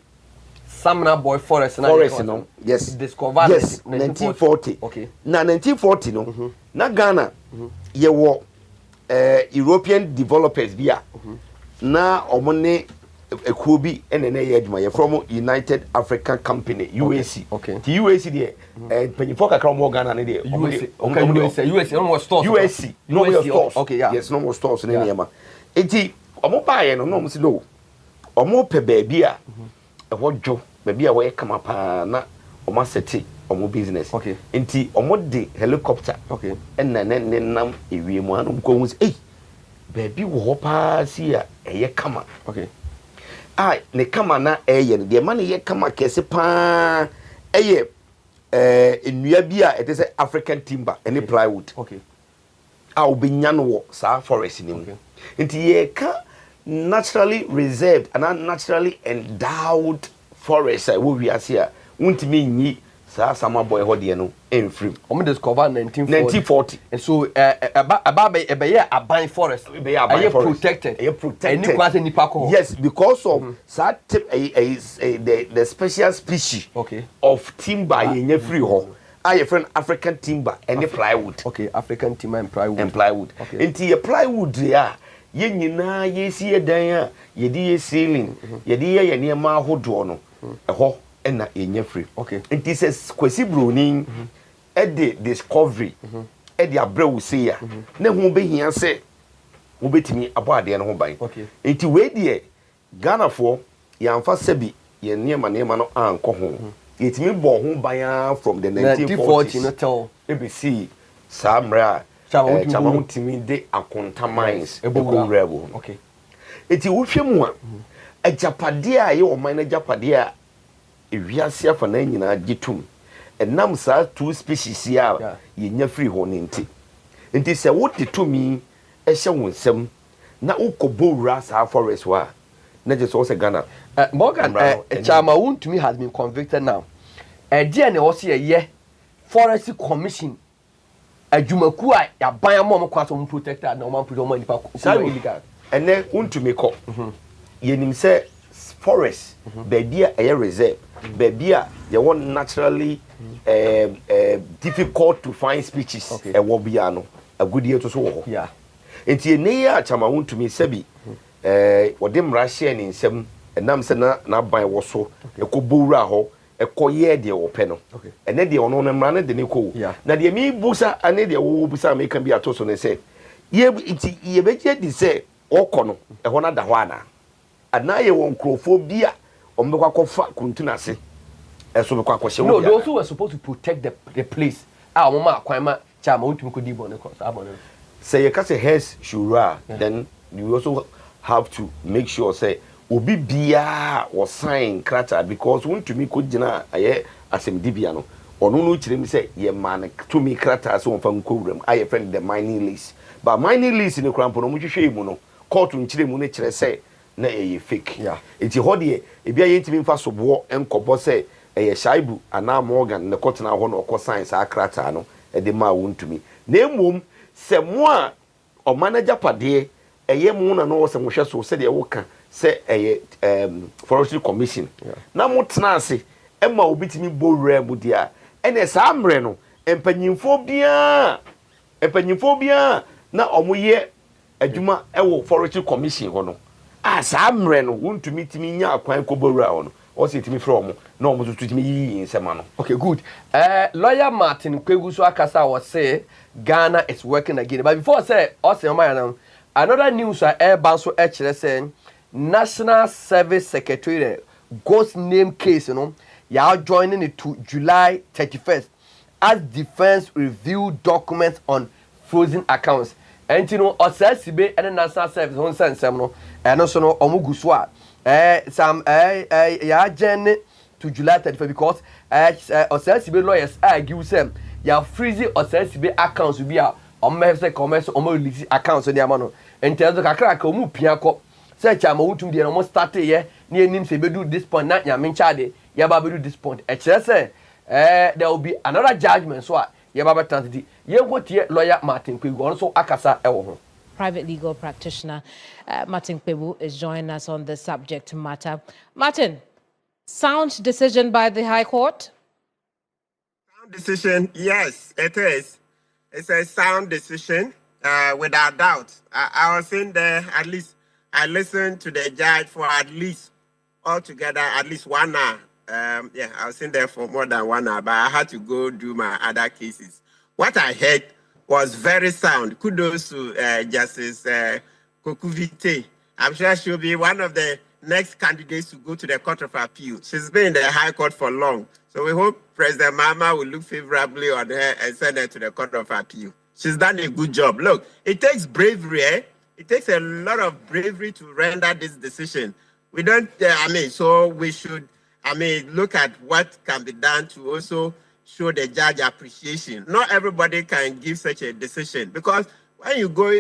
Summer boy forest. No. Yes. Discover. Yes. 1940. Okay. Now 1940 no. Na Ghana. You were European developers bia. Na omone Ekubi and from United African Company UAC. Okay. The UAC there. Pennyfo kakra mo Ghana ne there. UAC no more stores. UAC no more stores. Okay, yeah. Yes, no more stores ne yema. Enti omo baaye no no mo si no. Omo pe baabi a ehwo dwo baabi a wo kama pa na omo seti omo business. Okay. Inti omo de helicopter. Okay. And nam ewie mu anu ko hu eh baby wo pa si a eye kama. Okay. Ah ne kama na eye ne de ma ne ye kama kese pa eye nnua bi a it is African timber any plywood. Okay. A obinya no wo sa forest ni mu. Okay. Inti ye ka naturally reserved and naturally endowed forest I wo wi ase a wontimi nyi sa sama boy ho de no enfrim. Omo discover 1940. And so ebe aban forest. Ebe protected. Protected. Any Yes, because of the special species of timber ye free ho. Your friend African timber and plywood. Okay, African timber and plywood. Okay. Into your plywood there. Ye nyina ye see dan a ye di ceiling. Ye di ye niema hodo no. Ho na enye free. Okay. It says kwesi bronin e de discovery e de abrewu se ya na hu be hia se wo betimi abo ade no ho ban. Okay. Enti we de Ghana for yamfa sebi ye niema no anko ho. Yetimi bo ho ban from the 1940s no tell ABC samra Wontumi de akonta mines ebo rebo. Okay. Enti wo hwemu a ajapade a ye o man na ajapade a ewiase afa na nyina gitum enam sa two species ya yenya free ho nti nti se wo titumi ehye wonsem na ukobowura sa forest wa na je so se Ghana Morgan Chama Wontumi has been convicted now dia na wo se ye forest commission adwumaku a yaban amom kwaso mo protected na o man protect o man nipa illegal ene Wontumi ko yenim se forest baby a reserve baby a you want naturally difficult to find species e wo bia no agudie to so wo yeah enti ene ya Chama Wontumi sabi wode mra hye ne nsem enam se na ban wo so ekobowura ho ekoye de wo pe no ene de ono no mra ne de ne ko na de mi busa ane de wo busa me kan bi atoso ne se ye beje di se okono e ho na da ho ana anaye won crofobia ombekwa kofa kuntuna se eso bekwa kwhye no those who were supposed to protect the place mama akwan ma Chama Wontumi ko di bon cross abon say you can say has shura then you also have to make sure say obi bia or sign krata because Wontumi ko gina aye asem dibia no onu no kirem say ye man to me krata so won fa nkowuram aye friend the mining lease but mining lease ni krampo no mu hwehwe mu no court nkirem ne kire say na fake enti ho de e bia yentimi mfa sobo enkobo say shaibu ana Morgan ne court na ho no ko science akrata no e de ma Wontumi na emom se mo a o manager pade mu na no se mo hwe so se de wo ka se forestry commission na mo tena ase e ma obitimi bowra mu dia ene sa amre no empanyimfo bia na omoye adwuma e wo forestry commission ho no sa mre no Wontumi timi nya akwan kobowura ho no o se timi frɛ omo na omo so timi yi nsema no. Okay, good. Lawyer Martin Kwegu so akasa was say Ghana is working again, but before say us another news airban so kire say National Service Secretary ghost name case ya joining it to July 31st as defense review documents on frozen accounts. And osasibe and National Service on sensem no and also no omugu so some ya journey to July 31st because osasibe lawyers argue them ya freeze osasibe accounts will be a omese commerce release accounts on the amano and tell the kakra ka omu pia ko say Chama Wontumi dey almost start here near nim say be do this point na nya menchade ya ba be do this point e kire say there will be another judgment so ya ba better lawyer Martin Kwegu also akasa ewo ho. Private legal practitioner Martin Kwegu is joining us on the subject matter. Martin, sound decision by the High Court? Sound decision, yes, it is. It's a sound decision, without doubt. I was in there, at least I listened to the judge for at least 1 hour. I was in there for more than 1 hour, but I had to go do my other cases. What I heard was very sound. Kudos to Justice Kokuvite. I'm sure she'll be one of the next candidates to go to the Court of Appeal. She's been in the High Court for long. So we hope President Mama will look favorably on her and send her to the Court of Appeal. She's done a good job. Look, it takes bravery, eh? It takes a lot of bravery to render this decision. We don't, so we should, look at what can be done to also show the judge appreciation. Not everybody can give such a decision because when you go,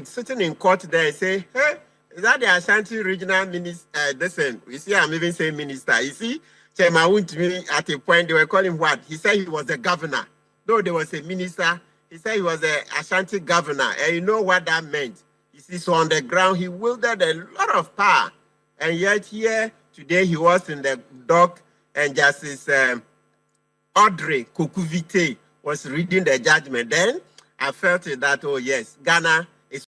sitting in court there and say, hey, is that the Ashanti regional minister? Listen, you see, I'm even saying minister. You see, Chairman Wontumi, at a point, they were calling what? He said he was the governor. Though there was a minister, he said he was the Ashanti governor. And you know what that meant. You see, so on the ground, he wielded a lot of power. And yet here, today, he was in the dock, and Justice Audrey Kokuvite was reading the judgment. Then I felt that, oh yes, Ghana is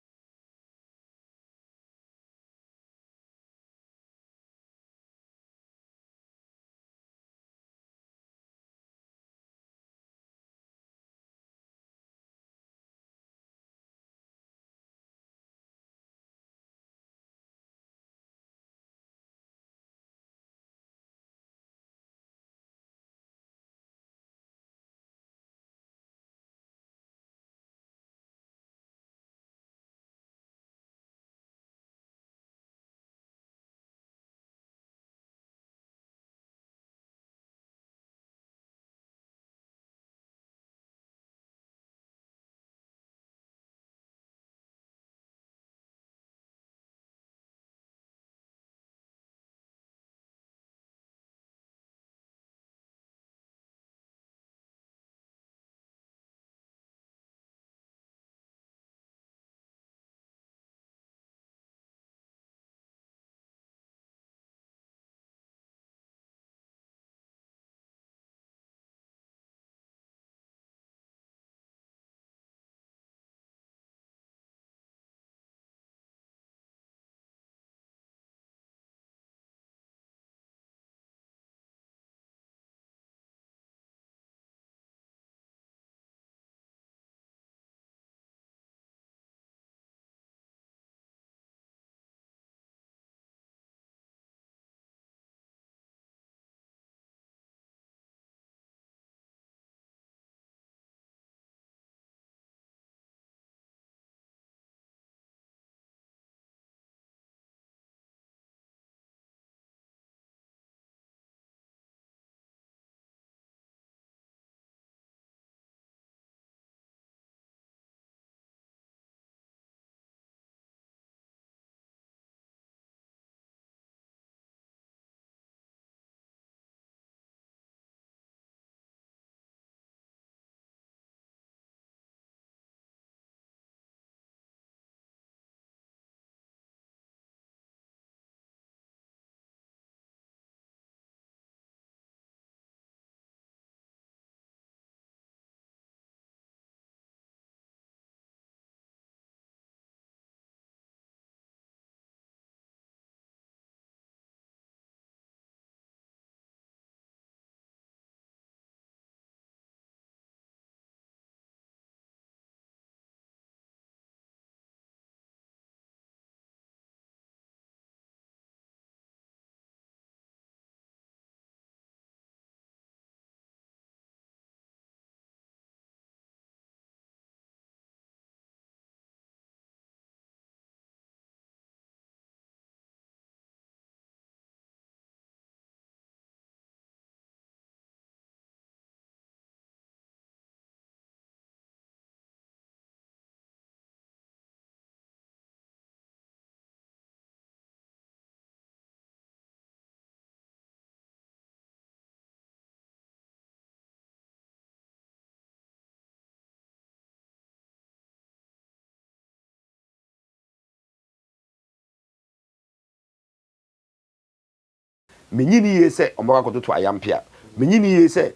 menyini ye se ombaka kototo ayampia menyini ye se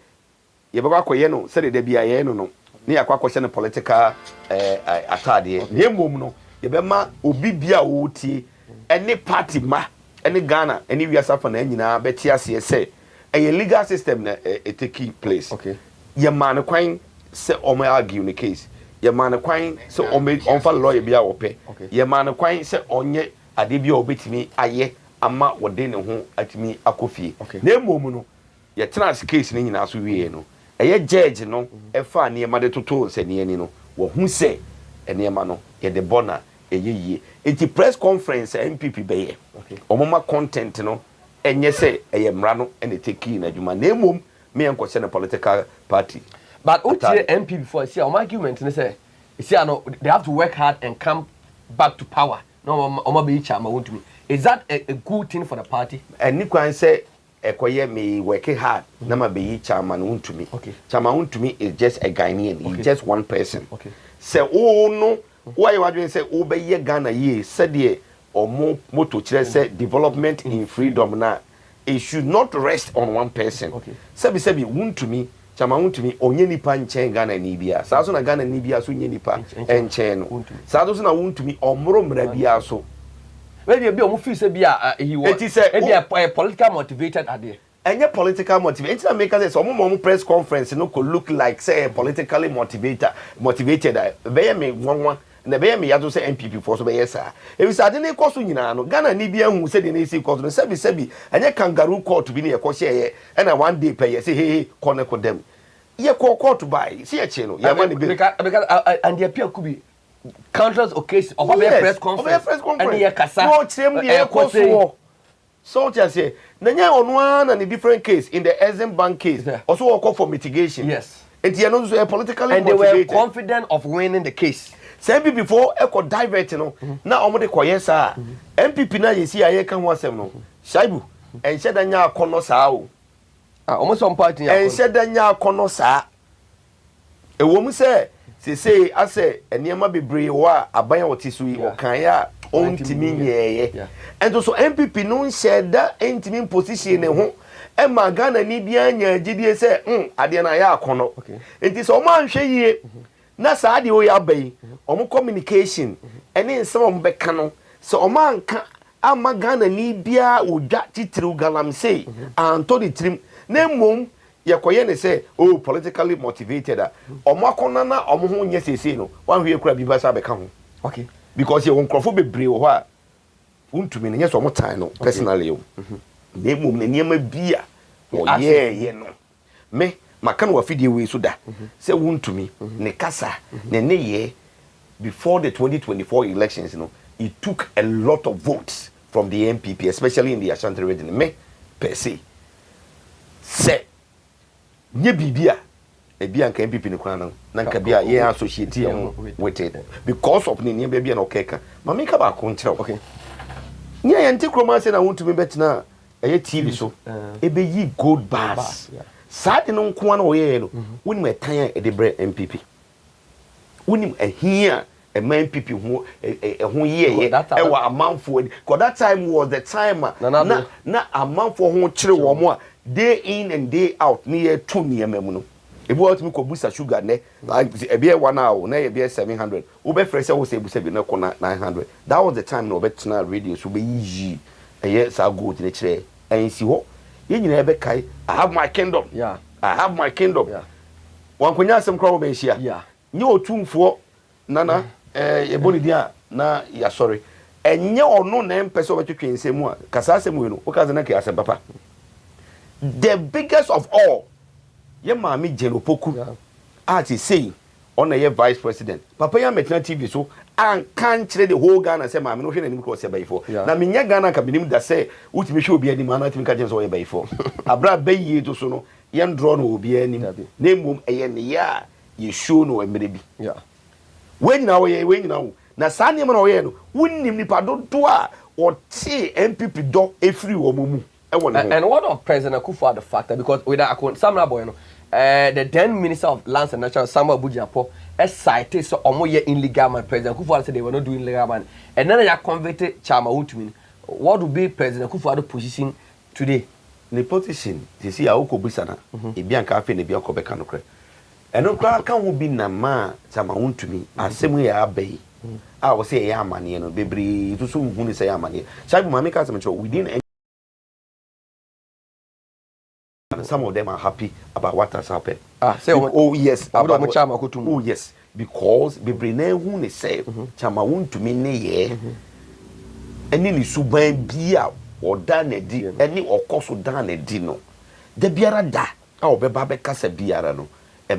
yebaka koye no se de bia ye no ne yakwa kwose ne political atade ne mom no yebema obi bia wo tie ene party ma ene Ghana ene wiasafa na nyina beti ase se eye legal system na take place okay ye man kwan se omo argue ne case ye man kwan se onfa lawyer bia wo pe ye man kwan se onye ade bia obetimi aye ama wode ne ho atimi akofie na emom no ye trans case ni nyina so wie no eye judge no e fa ne ma de toto se ne ani no wo hu se enema no ye de bona eyeye enti press conference NPP beye omoma content no enye se eye mra no ene take na adwuma na emom me enko se ne political party but utie NPP before see our argument ne say see no they have to work hard and come back to power no omo be chama Wontumi. Is that a good thing for the party? And Nikwan say ekoye me working hard na ma be chairman Wontumi. Okay. Chairman Wontumi is just a Ghanaian. Okay. He's just one person. Okay. Say oh no why you doing say oh be ye Ghana ye said ye or more moto chire say development in freedom na it should not rest on one person. Okay. Sebi Wontumi Chairman Wontumi onye nipa nchen Ghana ni bia. Sa so na Ghana ni bia so nye nipa nchen no. Sa so na Wontumi omro mra bia so. Maybe be omo feel say bia he was a political motivated ade. Any political motivated. It's make us some press conference no could look like say politically motivated. Be me one na be me yato say NPP for so be yes sir. E we say dey cost nyina no Ghana ni bia hu say dey na isi cost no sebi any kangaroo court bi na ye ko share e na one day pay say hey connect them. Ye court buy see e che no ya man be because and the appear could be countless occasions of a press conference and the kasa no chem dey so just say nanya on one different case in the Exim Bank case also work for mitigation. Yes, and you know politically and motivated. They were confident of winning the case. Say before echo divert no na omo de koye sa MPP na yesi aye kan ho asem no Shaibu en shedanya akono sa o omo some party en shedanya akono sa e wo mu se say ase enema bebre wa aban otisu yi okan ya ontimi nyeye and so MPP no sheda entimi position ne ho e ma Ghana ni bia nya gidie se ade na ya akono enti so ma nhwe yie na saa de o ya bai omo communication ene nsem omo beka no so omo anka ama Ghana ni bia odwa titiri galam sei anto de trim na mom yekoye ne say oh politically motivated omo akona na omo ho nya sese no wan hwe kura bi ba sa beka ho okay because ye won krofo bebre wo ha Wontumi ne nya so omo tan no personally o na mom ne niam bia o ye no me maka no wafidie we so da say Wontumi ne kasa ne ye before the 2024 elections it took a lot of votes from the NPP especially in the Ashanti region me per se say nye bibia e bia nka NPP ne kwana na nka bia ye associate with it because of ne nye bia na okeka mama ka ba ko nkyerɛ okay nye ye nti kroma se na Wontumi betina eye TV so ebe yi gold bars Sadi no nko na oye no woni metan e de bre MPP woni ahia e man MPP ho ho ye e wa amanfo because that time was the time na amanfo ho kire wo mo a day in and day out ni ye to niamam no e bo otimi ko busa sugar ne e be one hour na e be 700 wo be fresh wo say busa bi na ko na 900 that was the time no betna radio so be yi e ye sa gold ne kire ensi ho ye nyina ebe kai I have my kingdom. Yeah. I have my kingdom. Yeah. Wan kwanya asem kra wo be hia. Yeah. Nye otumfo nana e boni dia na ya sorry. Enye ono na empese obetwetwe nsemu a kasa asem we no. O kaza na ke asem papa. The biggest of all. Ye maami Jeno Poku. Yeah. Ati say on a vice president. Papa ya metina TV so an kan kire the whole Ghana say maami no hwe na nim ko se bayfo. Na menya Ghana ka binim da say utimi hwe obi anim ana timi ka jenso ye bayfo. Abra bayi to so no yen draw no obi anim. Na mum eye ne ya ye show no emre bi. Yeah. When na we nyina wo. Na sa ne no we no wonnim nipa do a o te MPP do efiri wo mu. And what of President Akufo the factor because with that Samuel Boy no the then Minister of Lands and Natural Samuel Bujiapo cited so omo ye illegal man President Akufo said they were not doing illegal man and then they are converted Chairman Wontumi. What would be President Akufo position today? The position you see awoko busana e bia nka afi ne bia ko beka no kre eno kra kan wo bi na ma Chairman Wontumi asemu ya abai a wo say ya amane no bebre to so hu ni say amane Shaibu mama ka asem within some of them are happy about what has happened. Oh yes, oh yes, because bebrene hu ne say Chairman Wontumi ne ye eni ni suban bia oda na di eni okoso dan na di no the biara da a obeba be kasa biara no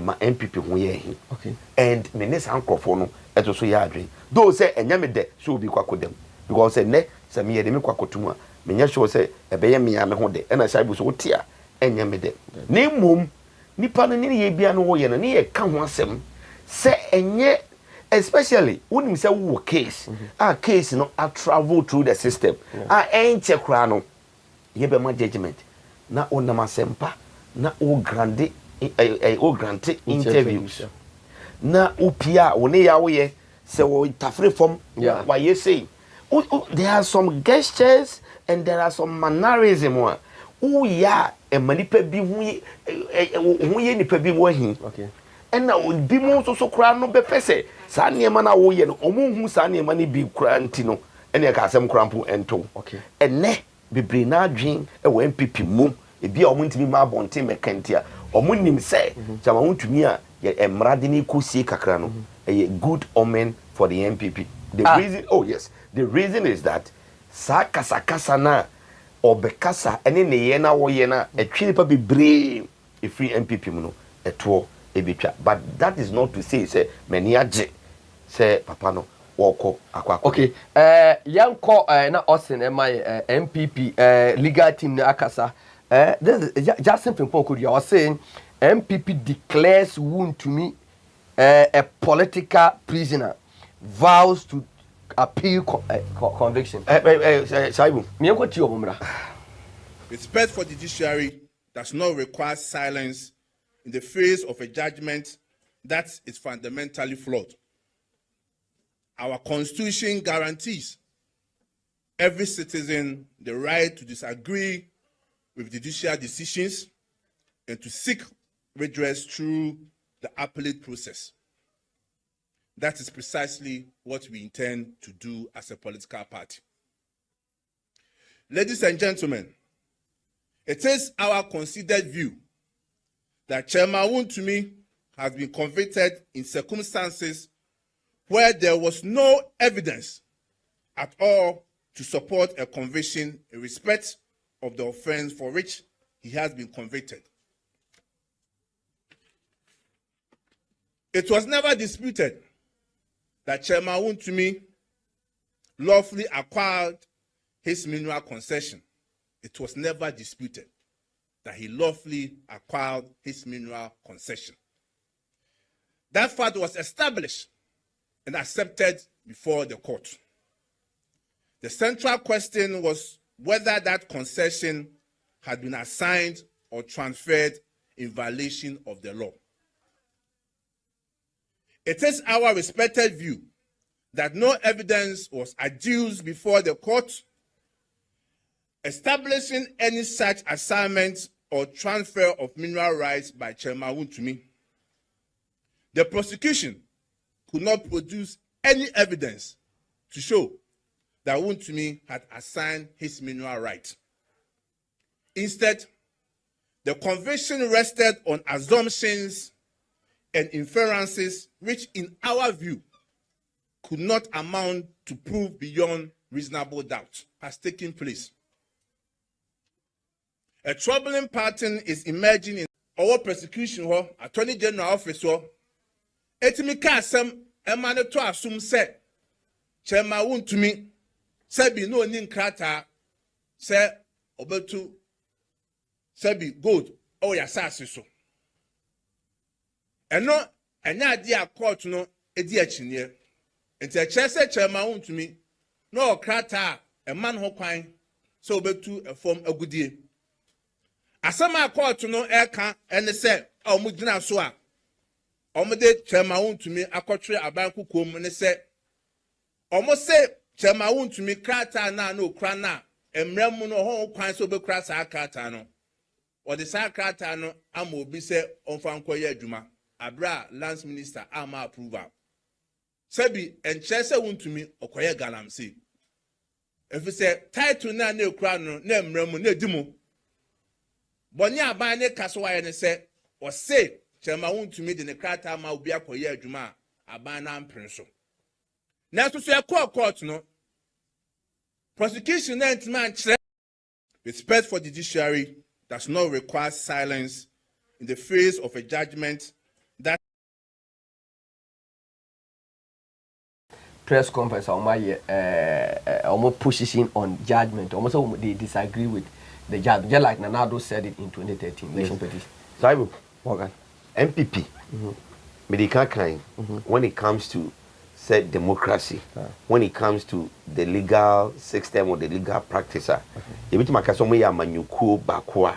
ma NPP ho ye hi okay and minister ankrofo no eto so ya adwen though say enya me de so obi kwakodam because say ne say me ye de me kwakotum a me nya sure say ebeye me ya me ho de na sai bu so wotia enya me de ne mom nipa no ne ye bia no wo ye no ne ye ka ho asem say enye especially when you say wo case case no a travel through the system enche kra no ye be ma judgment na onam asempa na o grande interviews na upia one ya wo ye say wo tafre form why you say there are some gestures and there are some mannerism ya e manipa bi hu ye nipa bi wo hin okay and now bi mo so kra no be pese sa niema na wo ye no omunhu sa niema ni bi kra ntino ene ka asem krampo ento okay ene bebre na adwen e wo NPP mum e bia omuntimi ma bonte mekantia omunnim se chama wontumi a emrade ni kosie kakra no a good omen for the NPP the reason yes the reason is that sa kasa na obekasa ene ne ye na wo ye na etwe pa bebre e free NPP mu no eto ebitwa but that is not to say many age say papa no woko akwa okay yanko na osin MPP legal team na akasa this is just simple point you are saying MPP declares Wontumi a political prisoner vows to appeal conviction Shaibu me ko ti omumra respect for the judiciary does not require silence in the face of a judgment that is fundamentally flawed. Our Constitution guarantees every citizen the right to disagree with judicial decisions and to seek redress through the appellate process. That is precisely what we intend to do as a political party. Ladies and gentlemen, it is our considered view that Chairman Wontumi has been convicted in circumstances where there was no evidence at all to support a conviction in respect of the offense for which he has been convicted. It was never disputed that Chairman Wontumi lawfully acquired his mineral concession. It was never disputed that he lawfully acquired his mineral concession. That fact was established and accepted before the court. The central question was whether that concession had been assigned or transferred in violation of the law. It is our respected view that no evidence was adduced before the court establishing any such assignment or transfer of mineral rights by Chairman Wontumi. The prosecution could not produce any evidence to show that Wontumi had assigned his mineral right. Instead, the conviction rested on assumptions and inferences which, in our view, could not amount to proof beyond reasonable doubt has taken place. A troubling pattern is emerging in our persecution. Attorney General Office, etimi ka asem emane to asum se Chairman Wontumi se bi no ni nkrata se obetu se bi gold o ya sase so eno enya ade a court no edi akyinie enti a kire se Chairman Wontumi no okrata eman ho kwan se obetu efom agudie asama court no eka ene se omugina so a omode Chairman Wontumi akotwe aban kokom ne se omo se Chairman Wontumi krata na okra na emrem no ho kwan se obekra sa krata no ode sa krata no ama obi se onfa nkoye adwuma abra lance minister ama approval sebi enche se Wontumi okoye galamse efi se title na okra no na emrem na edimu boni aban ne kaso waye ne se o se Chairman Wontumi de ne krata ma obi akoye adwuma aban na mpren so na so so court no prosecution and man respect for the judiciary does not require silence in the face of a judgment that press conference on my almost position on judgment. Almost they disagree with the judgment, just like Nanado said it in 2013 election petition. Saibu, Morgan, NPP, medical kind, when it comes to said democracy, when it comes to the legal system or the legal practicer, you bit maka somo ya manyuko bakwa,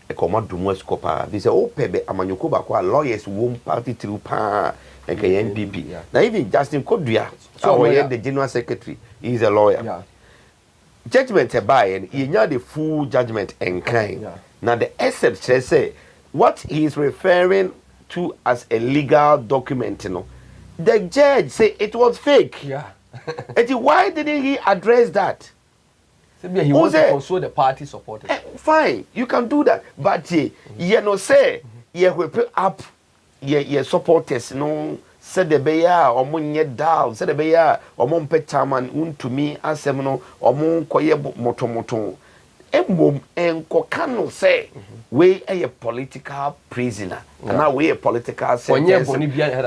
e koma dumo skopa. They say, oh pebe amanyuko bakwa lawyers won party through pa and NPP. Now even Justin Kodria, the general secretary, he is a lawyer. Judgment by and he had the full judgment and kind. Now the essence say what he is referring to as a legal document, you know. The judge say it was fake. Yeah. And why didn't he address that? He wants to console the party supporters. Fine, you can do that. But you know, say you will put up your supporters, no, said the beya or money down, said the beya or mon petaman Wontumi asemno or mon koye motomoto. Embom and kokano say we a political prisoner and now we a political sentence.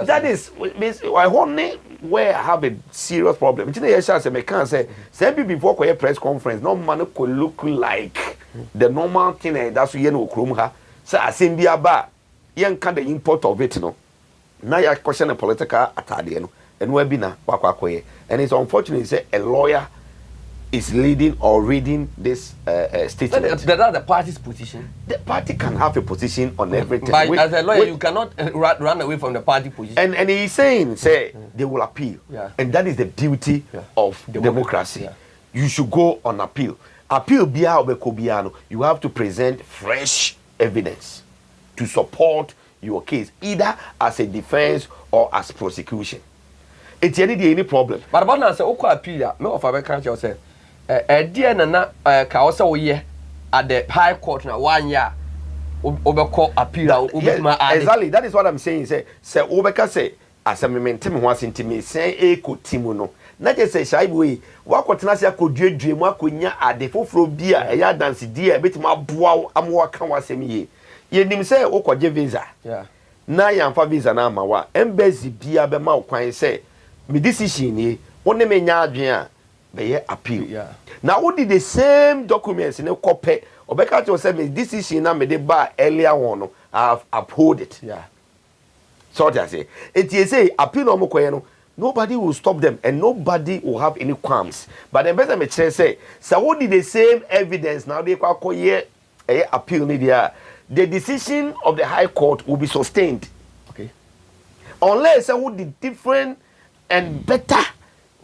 That is I only where I have a serious problem. You know, yes, I can say before a press conference, no man could look like the normal thing that's you know krumha. So I seen be aba yan can the import of it, you know. Now you question a political attack, you know, and webinar wakwakoye. And it's unfortunate say a lawyer is leading or reading this statement. That's the party's position. The party can have a position on everything. But as a lawyer, you cannot run away from the party position. And he's saying, say, they will appeal. And that is the duty of democracy. You should go on appeal. Appeal biya obekobiano. You have to present fresh evidence to support your case, either as a defense or as prosecution. It's any problem. But about now, say, okay, appeal. Me of our country say. Dear Nana, Kaosa ye at the High Court now 1 year. Obeko appeal. Exactly, that is what I'm saying. Say Obeka say, as a momentum was intimate, say a could Timono. Not just say Shaibu, what Nasia could you dream, what could ya at the full beer, a yard dance dear, bit more bow, amwa can was a me. Ye nim say, Oko visa. Yeah. Na yan for visa na mawa, embezi beer be mau quine say, me decision ye, one me nyadria. They appeal. Yeah. Now, what did the same documents in a copy? Obeka to say this is in a bar earlier on. I have uphold it. Yeah. So I say, it is a appeal no more. Nobody will stop them and nobody will have any qualms. But the better me say, so what did the same evidence now they call here appeal media? The decision of the High Court will be sustained. Okay. Unless I would the different and better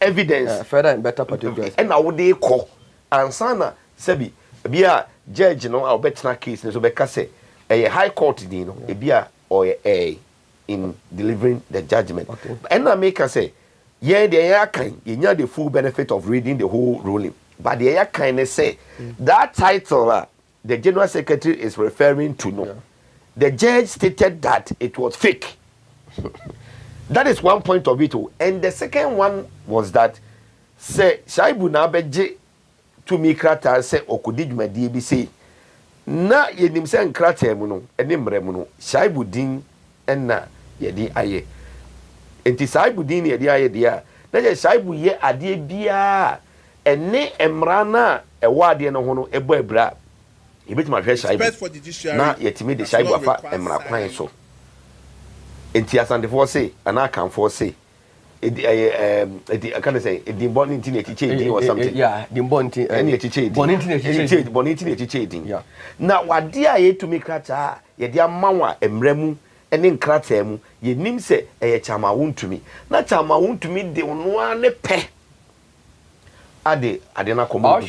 evidence further and better particulars and how they call and sana sebi bia judge no I'll bet na case so be say a high court di no e bia or a in delivering the judgment. Okay. And I make say yeah the kan you the full benefit of reading the whole ruling, but the kind say that title the general secretary is referring to no the judge stated that it was fake. That is one point of it. And the second one was that say Shaibu na beje to me krata say okudijuma DBC na yenim se nkrata mu no enimre mu no Shaibu din enna yedi aye enti Shaibu din yedi aye dia na je Shaibu ye ade bia ene emra na ewa ade no ho no ebo abra ebetima hwe Shaibu na yetimi de Shaibu afa emra kwan so. Enti asandefo say ana kanfo say I can say the born into a teaching or something. Yeah, the born into any teaching. Born into a teaching. Yeah. Now what dear ye to make crata, ye dear mawa emremu and in cratemu, ye nim say a chama Wontumi. Not chama Wontumi de one pe. Ade adena komo.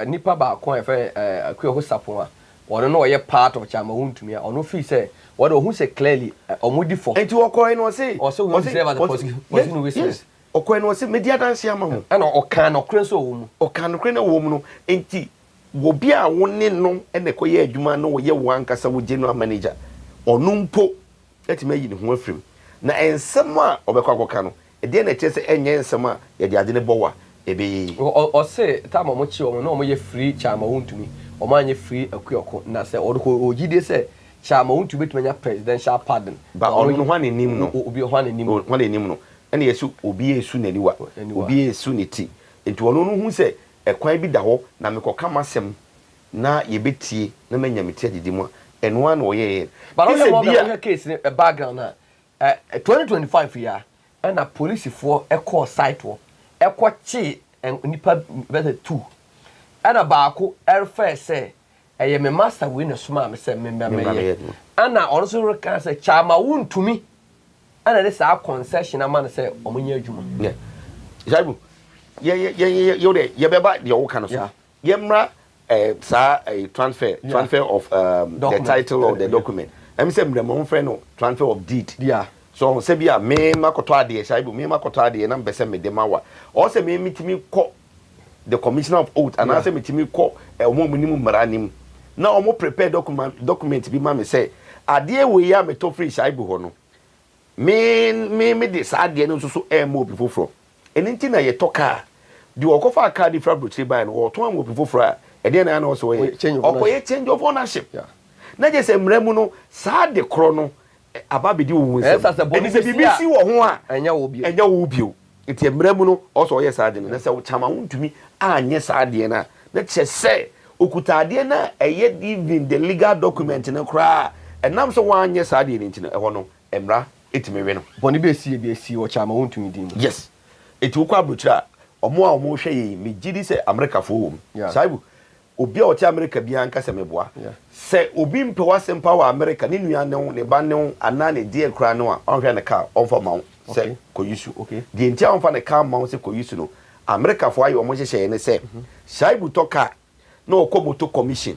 Nipa ba kon efe akwe sapoma. One no ye part of chama Wontumi or no fee say what who say clearly omudi for and to okoy no say also we say about the possible witness okoy no say media dance ama ho and okan no kren so wo mu okan no kren na wo mu no enti wo bia wo ne no ene koye adwuma no wo ye wo ankasa wo general manager onumpo eti mayi ne ho afrim na ensem a obekwa akoka no e de na chese enye ensem a ye de ade ne bowa ebe o say time mo chi wo no mo ye free chama Wontumi omanye free akuoko na se odko ogide se chama wontu betumanya presidential pardon ba ono ho anenim no obi ho anenim no ene yesu obi esu naniwa obi esu neti enti ono no hu se ekwan bi da ho na mekoka masem na yebetie na manyamete adidimo eno an oye but on case a background na 2025 ya na police for echo site wo echo chi nipa better 2 ana baako erfa se eye me master we na suma me se me ana ono so reka se chama wontumi ana ne sa concession amana se omunya adwuma yeah jaibu ye beba de wo kana so ye mra sa transfer of the title of the document em say mre mo friend no transfer of deed so se bia me makoto ade jaibu me makoto ade na mbese me de mawa o se me mitimi ko the commissioner of oath and say mitimi ko omo minimum maranim na omo prepare document bi ma me say ade we ya me to free jaibu ho no me de sa ade no so mo bi foforo enti na ye toka di okofa card fra brochure by no to am obi foforo e de na so ye okoye change of ownership na je se mremu no sa de kro no ababedi wo nsem eni se BBC wo ho a enya wo bio enti mremu no also ye sa de no na se chama wontumi anye sa de na che se okuta de na eye even the legal document na kra enam so wanye sa de ni ntino e ho no emra etime we no boni be si wo chama wontumi din yes eti wo kwa brochure omo a omo hwe yi me gidi se America fo wo saibu obi a o ti America bia anka se meboa se obi mpe wasempa wa America ni nua ne ba ne ana ne die kra no a onhwe ne car onfa ma se koyisu die ntia onfa ne car ma se koyisu no America fo ayo omo hye ne se saibu toka na okomoto commission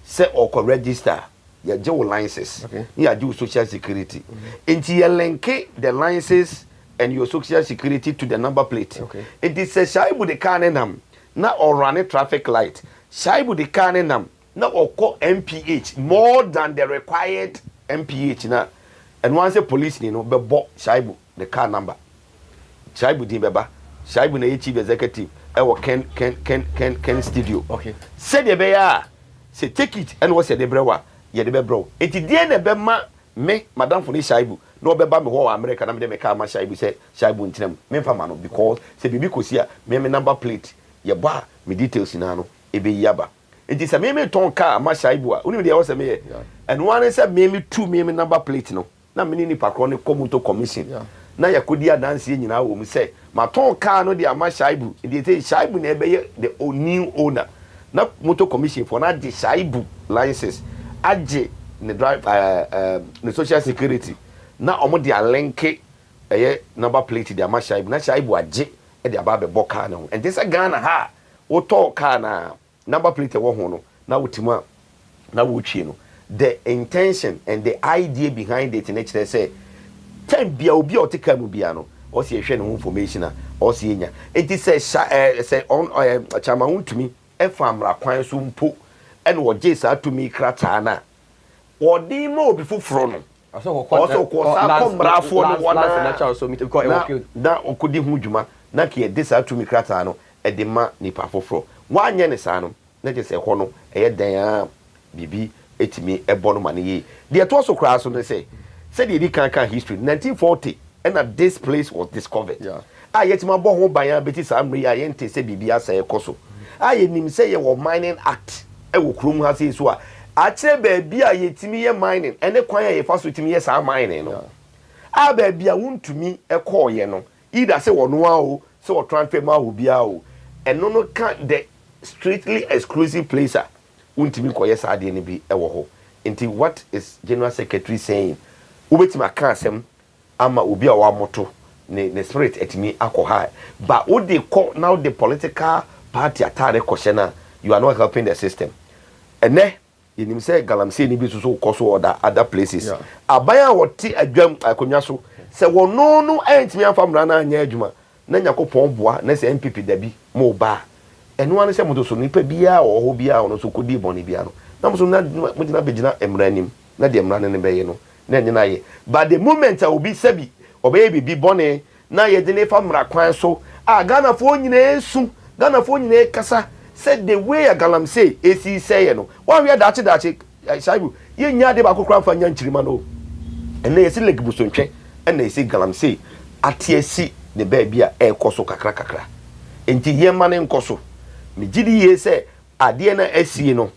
se oko register ya je wo licenses ya je social security enti ya lenke the licenses and your social security to the number plate. It is a shaibu de kanenam, na or run traffic light. Shaibu de kanenam, na or call MPH more than the required MPH na. And once a police be bought shaibu the car number. Shaibu di beba, shaibu na chief executive. Ken studio. Say the beya, say take it and what's the brewa, ye the bebro. It is the bema me madam for shaibu. No beba me ho America na me de ka ma shaibu say shaibu ntinem me fa ma no because say bibi kosia me number plate ye ba me details na no e be yaba enti say me ton car ma shaibu a uni de wo say me and one say me two me number plate no na me ni pa kro ne commuto commission na ya kodi adanse nyina wo mu say ma ton car no de ama shaibu enti say shaibu na e be the new owner na motor commission for na de shaibu license age ne drive ne social security na omo de alenke number plate de ama shaibu na shaibu age e de aba be boka na ho enti se Ghana ha wo to car na number plate wo ho no na wotima na wo twie no the intention and the idea behind it na kire say time bia obi o tika mu bia no o se hwe no information a o se nya enti se on chama wontumi e famra kwan so mpo e no je sa tumi krata na odi ma obi foforo no also komrafo no wana natural so meet because na okodi hu dwuma na ke de sa tumi krata no e de ma nipa foforo wanye ne sa no na je se ho no e dan bibi etimi ebo no mane ye de to so kra so no say said the kan history 1940 and this place was discovered yet ma bo ho ban beti sa amri ya yente se bibi asa e koso nim say ye wo mining act e wo krum ha say so a kire ba bia yetimi ye mining ene kwan ye fa so timi ye sa mining no ba bia wontumi e call ye no either say wono a o say wo transfer ma wo bia o eno no kan the strictly exclusive place a wontumi koye sa de ne bi e wo ho nti what is general secretary saying ubetima kan asem ama obi a wa moto ne spirit etimi akoha but wo dey call now the political party atare koshena you are not helping the system ene yenim say galamsey ni bi so koso other places abaya woti adwam akonwa so se wono no entimi afamra na anya adwuma na nyakopon boa na se NPP dabi mo ba eno ane se moto so nipa bia o ho bia ono so kodi boni bia no na mo so na mo dina begina emranim na de emra ne be ye no na nyina ye but the moment obi sabi obey bibi boni na ye de ne famra kwan so Ghana fo nyina esu Ghana fo nyina kasa said the way a galamsey esi say you know one we dachi shaibu ye nya de ba kokra fa nya nchirima no ene yesi leg busontwe ene yesi galamsey atiesi ne ba bia e koso kakra enti ye mane nkoso me gidi ye se ade na asie no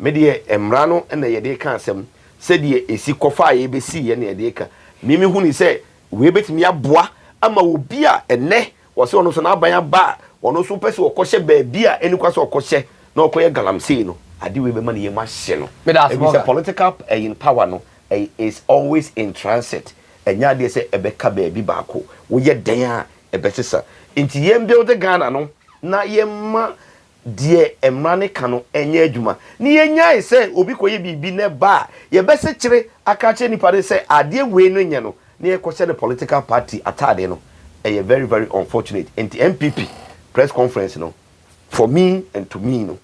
me de emra no ene ye de ka asem se de esi kofa ye be si ye ne ye de ka mimi hu ni se we betimi aboa ama obi a ene wo se ono so na aban ba ono so pese okɔhye ba bia eni kwa so okɔhye na okoye galamsey no ade we be ma ne ye ma hye no it's a political in power no is always in transit enya de se ebeka ba bi baako wo ye den a ebesesa enti yem build Ghana no na yemma die emrane ka no enye adwuma ni yenya se obi koye bibi ne ba ye bese kire aka che nipa de se ade we no nye no na ye kɔhye the political party atade no very very unfortunate enti NPP press conference no for me and to me no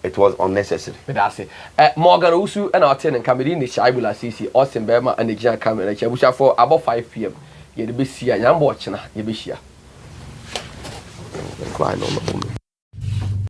it was unnecessary. Medase. Morgan Usu and our tenant committee in the Shaibula CC, Austin Bema and the Jan Camera Chabusha for about 5 p.m. You'll be see a young watching, you'll be here.